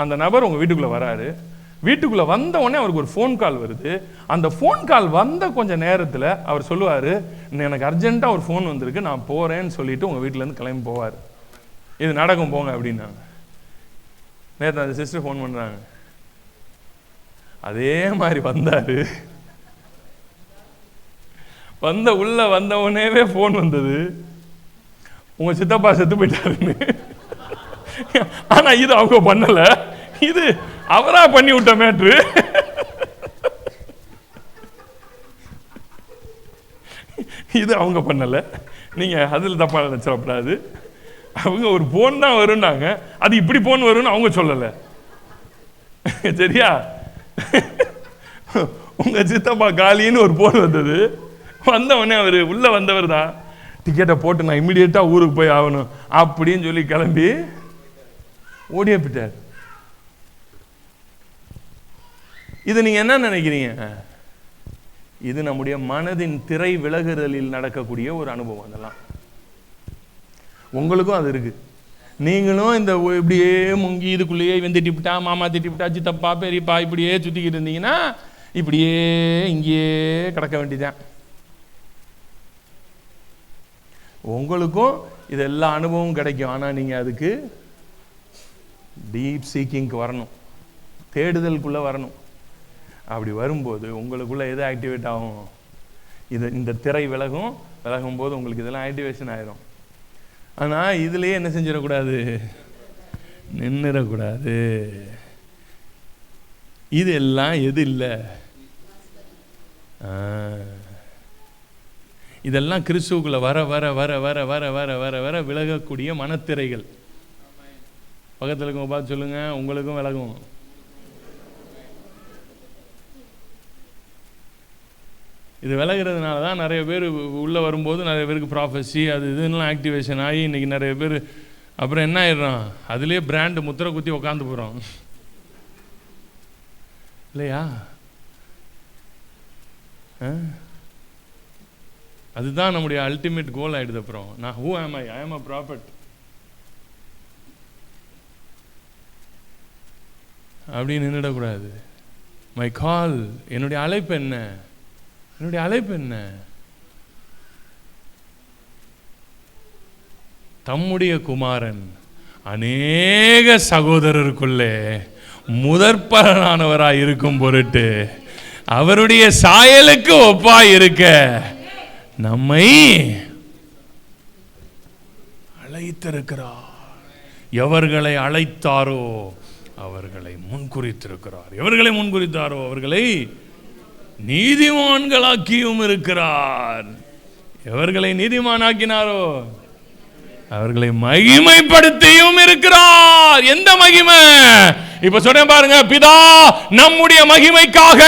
அந்த நபர் உங்கள் வீட்டுக்குள்ளே வராரு, வீட்டுக்குள்ளே வந்த உடனே அவருக்கு ஒரு ஃபோன் கால் வருது. அந்த ஃபோன் கால் வந்த கொஞ்சம் நேரத்தில் அவர் சொல்லுவார், எனக்கு அர்ஜென்ட்டாக ஒரு ஃபோன் வந்திருக்கு, நான் போகிறேன்னு சொல்லிட்டு உங்கள் வீட்டிலேருந்து கிளம்பி போவார். இது நடக்கும், போங்க அப்படின்னாங்க. நேற்று அந்த சிஸ்டர் ஃபோன் பண்ணுறாங்க, அதே மாதிரி வந்தார். உள்ள வந்தவனேவே ஃபோன் வந்தது, உங்க சித்தப்பா செத்து போயிட்டாருன்னு. ஆனா இது அவங்க பண்ணல, இது அவரா பண்ணி விட்ட மேட்ரு. இது அவங்க பண்ணல, நீங்க அதில் தப்பா நினைச்சிடக்கூடாது. அவங்க ஒரு போன் தான் வரும்னாங்க, அது இப்படி போன் வரும்னு அவங்க சொல்லல. சரியா? உங்க சித்தப்பா காலின்னு ஒரு போன் வந்தது, வந்தவொடனே அவரு உள்ள வந்தவர் தான், டிக்கெட்டை போட்டு நான் இம்மிடியேட்டா ஊருக்கு போய் ஆகணும் அப்படின்னு சொல்லி கிளம்பி ஓடியே போயிட்டார். இது நீங்க என்ன நினைக்கிறீங்க? இது நம்முடைய மனதின் திரை விலகுதலில் நடக்கக்கூடிய ஒரு அனுபவம். அதெல்லாம் உங்களுக்கும் அது இருக்கு. நீங்களும் இந்த இப்படியே முங்கி இதுக்குள்ளேயே இவன் திட்டிவிட்டா, மாமா திட்டிவிட்டா, சித்தப்பா பெரியப்பா இப்படியே சுத்திக்கிட்டு இருந்தீங்கன்னா இப்படியே இங்கேயே கிடக்க வேண்டியதான். உங்களுக்கும் இது எல்லா அனுபவமும் கிடைக்கும். ஆனா நீங்க அதுக்கு டீப் சீக்கிங்க்கு வரணும், தேடுதலுக்குள்ள வரணும். அப்படி வரும்போது உங்களுக்குள்ள எது ஆக்டிவேட் ஆகும்? இந்த திரை விலகும் போது உங்களுக்கு இதெல்லாம் ஆக்டிவேஷன் ஆயிரும். ஆனா இதுலயே என்ன செஞ்சிடக்கூடாது, நின்றுடக்கூடாது. இது எல்லாம் எது இல்லை, இதெல்லாம் கிறிஸ்துவுக்குள்ள வர வர வர வர வர வர வர வர விலகக்கூடிய மனத்திரைகள். பக்கத்தில் இருக்கவங்க பார்த்து சொல்லுங்க, உங்களுக்கும் விலகும். இது விலகிறதுனால தான் நிறைய பேர் உள்ளே வரும்போது நிறைய பேருக்கு ப்ராஃபஸி அது இதுலாம் ஆக்டிவேஷன் ஆகி இன்றைக்கி நிறைய பேர் அப்புறம் என்ன ஆயிடுறோம், அதுலேயே பிராண்டு முத்திரை குத்தி உக்காந்து போகிறோம் இல்லையா? அதுதான் நம்முடைய அல்டிமேட் கோல் ஆயிடுது. அப்புறம் நான் ஹூ ஆம் ஐ ஆம் அ ப்ராஃபட் அப்படின்னு நின்றுடக்கூடாது. மை கால், என்னுடைய அழைப்பு என்ன, என்னுடைய அழைப்பு என்ன? தம்முடைய குமாரன் அநேக சகோதரருக்குள்ளே முதற்பலனானவராய் இருக்கும் பொருட்டு அவருடைய சாயலுக்கு ஒப்பாய் இருக்க நம்மை அழைத்திருக்கிறார். எவர்களை அழைத்தாரோ அவர்களை முன்குறித்திருக்கிறார். எவர்களை முன்குறித்தாரோ அவர்களை நீதிமான்களாக்கியும் இருக்கிறார். எவர்களை நீதிமானாக்கினாரோ அவர்களை மகிமைப்படுத்தியும் இருக்கிறார். எந்த மகிமை? இப்ப சொல்றேன் பாருங்க, பிதா நம்முடைய மகிமைக்காக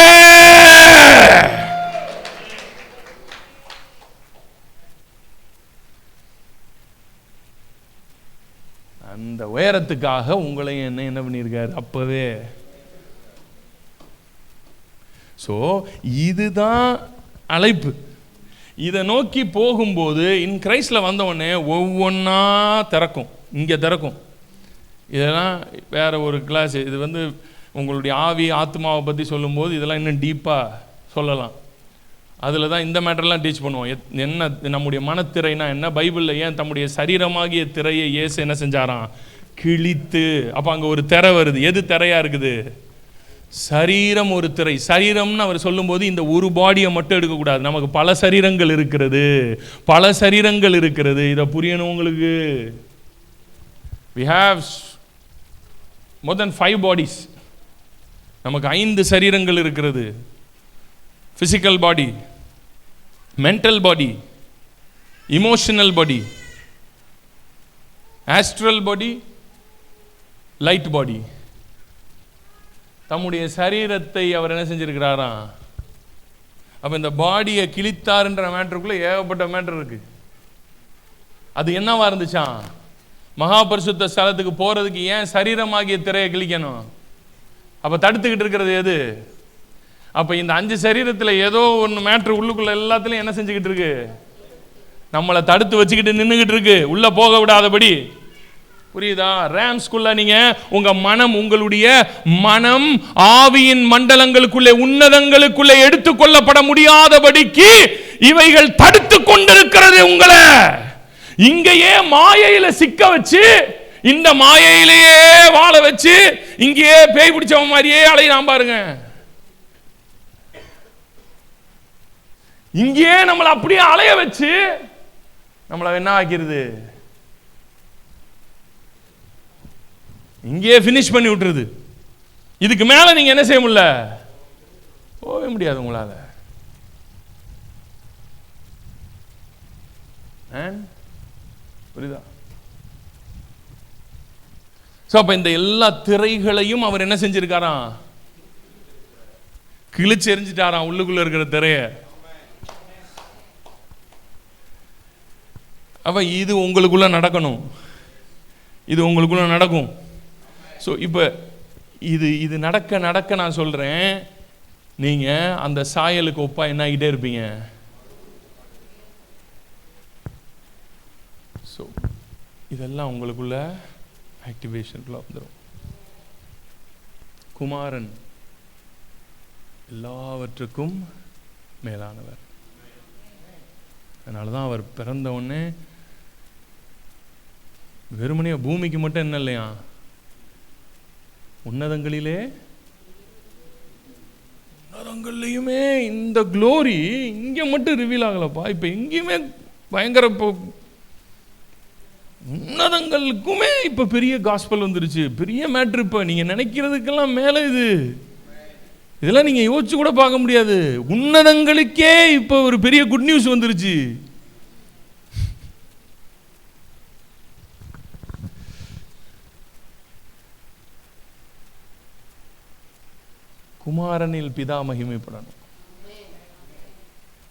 அந்த உயரத்துக்காக உங்களை என்ன பண்ணியிருக்காரு அப்பவே. சோ இதுதான் அழைப்பு. இதை நோக்கி போகும்போது இன் கிரைஸ்ட்ல வந்த உடனே ஒவ்வொன்னா திறக்கும். இங்க திறக்கும், இதெல்லாம் வேற ஒரு கிளாஸ். இது வந்து உங்களுடைய ஆவி ஆத்மாவை பற்றி சொல்லும்போது இதெல்லாம் இன்னும் டீப்பாக சொல்லலாம். அதில் தான் இந்த மேட்டர்லாம் டீச் பண்ணுவோம். என்ன நம்முடைய மனத்திரைனா என்ன, பைபிளில் ஏன் தம்முடைய சரீரமாகிய திரையை இயேசு என்ன செஞ்சாராம், கிழித்து. அப்போ அங்கே ஒரு திரை வருது. எது திரையாக இருக்குது? சரீரம் ஒரு திரை. சரீரம்னு அவர் சொல்லும்போது இந்த ஒரு பாடியை மட்டும் எடுக்கக்கூடாது. நமக்கு பல சரீரங்கள் இருக்கிறது, பல சரீரங்கள் இருக்கிறது. இதை புரியணும் உங்களுக்கு. we have more than 5 bodies. நமக்கு 5 சரீரங்கள் இருக்கிறது. physical body, mental body, emotional body, astral body, light body. தம்முடைய சரீரத்தை அவர் என்ன செஞ்சிருக்கிறாராம். அப்ப இந்த பாடியை கிழித்தார்ன்ற மேட்டருக்குள்ள ஏகப்பட்ட மேட்டர் இருக்கு. அது என்னவா இருந்துச்சான், மகா பரிசுத்த ஸ்தலத்துக்கு போறதுக்கு ஏன் சரீரமாகிய திரையை கிழிக்கணும்? அப்ப தடுத்துக்கிட்டு இருக்கிறது எது? அப்ப இந்த 5 சரீரத்துல ஏதோ ஒன்று மேட்ரு உள்ளுக்குள்ள எல்லாத்துலயும் என்ன செஞ்சுக்கிட்டு இருக்கு, நம்மளை தடுத்து வச்சுக்கிட்டு நின்றுகிட்டு இருக்கு, உள்ள போக விடாதபடி. புரியுதா? ரேம்ஸ்குள்ள நீங்க உங்க மனம், உங்களுடைய மனம் ஆவியின் மண்டலங்களுக்குள்ளே உன்னதங்களுக்குள்ளே எடுத்துக்கொள்ளப்பட முடியாதபடிக்கு இவைகள் தடுத்து கொண்டிருக்கிறது உங்களை. இங்கேயே மாயையில சிக்க வச்சு, இந்த மாயையிலேயே வாழ வச்சு, இங்கேயே பேய் பிடிச்சவன் மாதிரியே அலையலாம் பாருங்க. இங்கேயே நம்மளை அப்படியே அலைய வச்சு நம்மளை என்ன ஆக்கிறது, இங்கேயே ஃபினிஷ் பண்ணி விட்டுருது. இதுக்கு மேல நீங்க என்ன செய்ய முடியல, போக முடியாது உங்களால. புரியுதா? அப்ப இந்த எல்லா திரைகளையும் அவர் என்ன செஞ்சிருக்காராம், கிழிச்சு எரிஞ்சிட்டாராம் உள்ளுக்குள்ள இருக்கிற திரைய. அப்ப இது உங்களுக்குள்ள நடக்கணும், இது உங்களுக்குள்ள நடக்கும். ஸோ இப்போ இது நடக்க நடக்க நான் சொல்கிறேன், நீங்கள் அந்த சாயலுக்கு ஒப்பா என்ன ஆகிட்டே இருப்பீங்க. ஸோ இதெல்லாம் உங்களுக்குள்ள ஆக்டிவேஷனுக்குள்ள வந்துடும். குமாரன் எல்லாவற்றுக்கும் மேலானவர். அதனால தான் அவர் பிறந்த உடனே வெறுமனே பூமிக்கு மட்டும் என்ன இல்லையா, உன்னதங்கள்லையுமே இந்த க்ளோரி இங்க மட்டும் ரிவீல் ஆகலப்பா. இப்ப எங்கேயுமே பயங்கர, உன்னதங்களுக்குமே இப்ப பெரிய காஸ்பல் வந்துருச்சு, பெரிய மேட்ரு. இப்ப நீங்க நினைக்கிறதுக்கெல்லாம் மேல இது, இதெல்லாம் நீங்க யோசிச்சு கூட பார்க்க முடியாது. உன்னதங்களுக்கே இப்ப ஒரு பெரிய குட் நியூஸ் வந்துருச்சு. குமாரனில் பிதா மகிமைப்படணும்.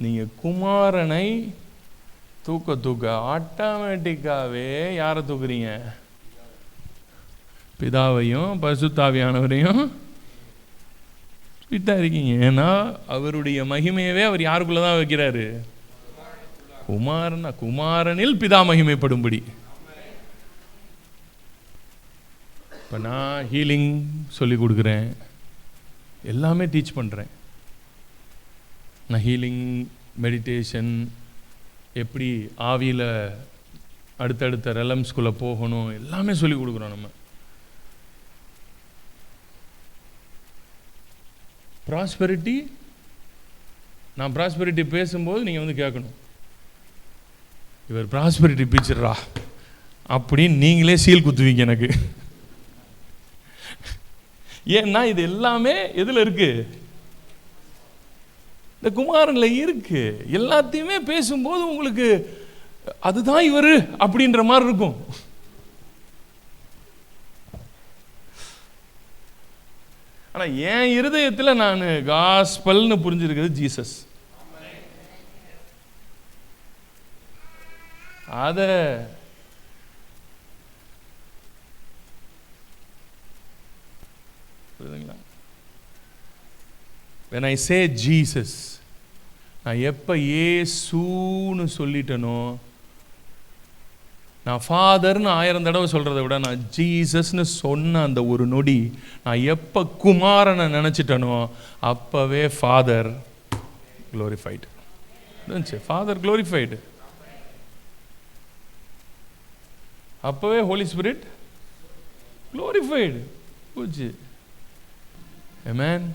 நீங்க குமாரனை தூக்க ஆட்டோமேட்டிக்காவே யாரை தூக்குறீங்க, பிதாவையும் பரிசுத்தாவியானவரையும் ஸ்வீட்டா இருக்கீங்க. ஏன்னா அவருடைய மகிமையவே அவர் யாருக்குள்ளதான் வைக்கிறாரு, குமாரனில் பிதா மகிமைப்படும்படி. இப்ப நான் ஹீலிங் சொல்லி கொடுக்குறேன், எல்லாமே டீச் பண்ணுறேன். நான் ஹீலிங், மெடிடேஷன், எப்படி ஆவியில் அடுத்தடுத்த ரெலம்ஸ்குள்ளே போகணும், எல்லாமே சொல்லி கொடுக்குறோம். நம்ம ப்ராஸ்பெரிட்டி, நான் ப்ராஸ்பெரிட்டி பேசும்போது நீங்கள் வந்து கேட்கணும், இவர் ப்ராஸ்பெரிட்டி பீச்சர்ரா அப்படின்னு நீங்களே சீல் குத்துவீங்க எனக்கு. ஏன்னா இது எல்லாமே எதுல இருக்கு, இந்த குமாரன்ல இருக்கு. எல்லாத்தையுமே பேசும்போது உங்களுக்கு அதுதான் இவரு அப்படின்ற மாதிரி இருக்கும். ஆனா என் இருதயத்துல நான் காஸ்பல்னு புரிஞ்சிருக்கிறது ஜீசஸ். அத when I say Jesus, நான் எப்ப இயேசுன்னு சொல்லிட்டனோ, நான் ஃபாதர்னு 1000 தடவை சொல்கிறத விட நான் ஜீசஸ்னு சொன்ன அந்த ஒரு நொடி நான் எப்போ குமாரனை நினச்சிட்டனோ அப்போவே ஃபாதர் க்ளோரிஃபைடு. Father glorified. அப்போவே ஹோலி ஸ்பிரிட் க்ளோரிஃபைடு போச்சு. ஆமென்.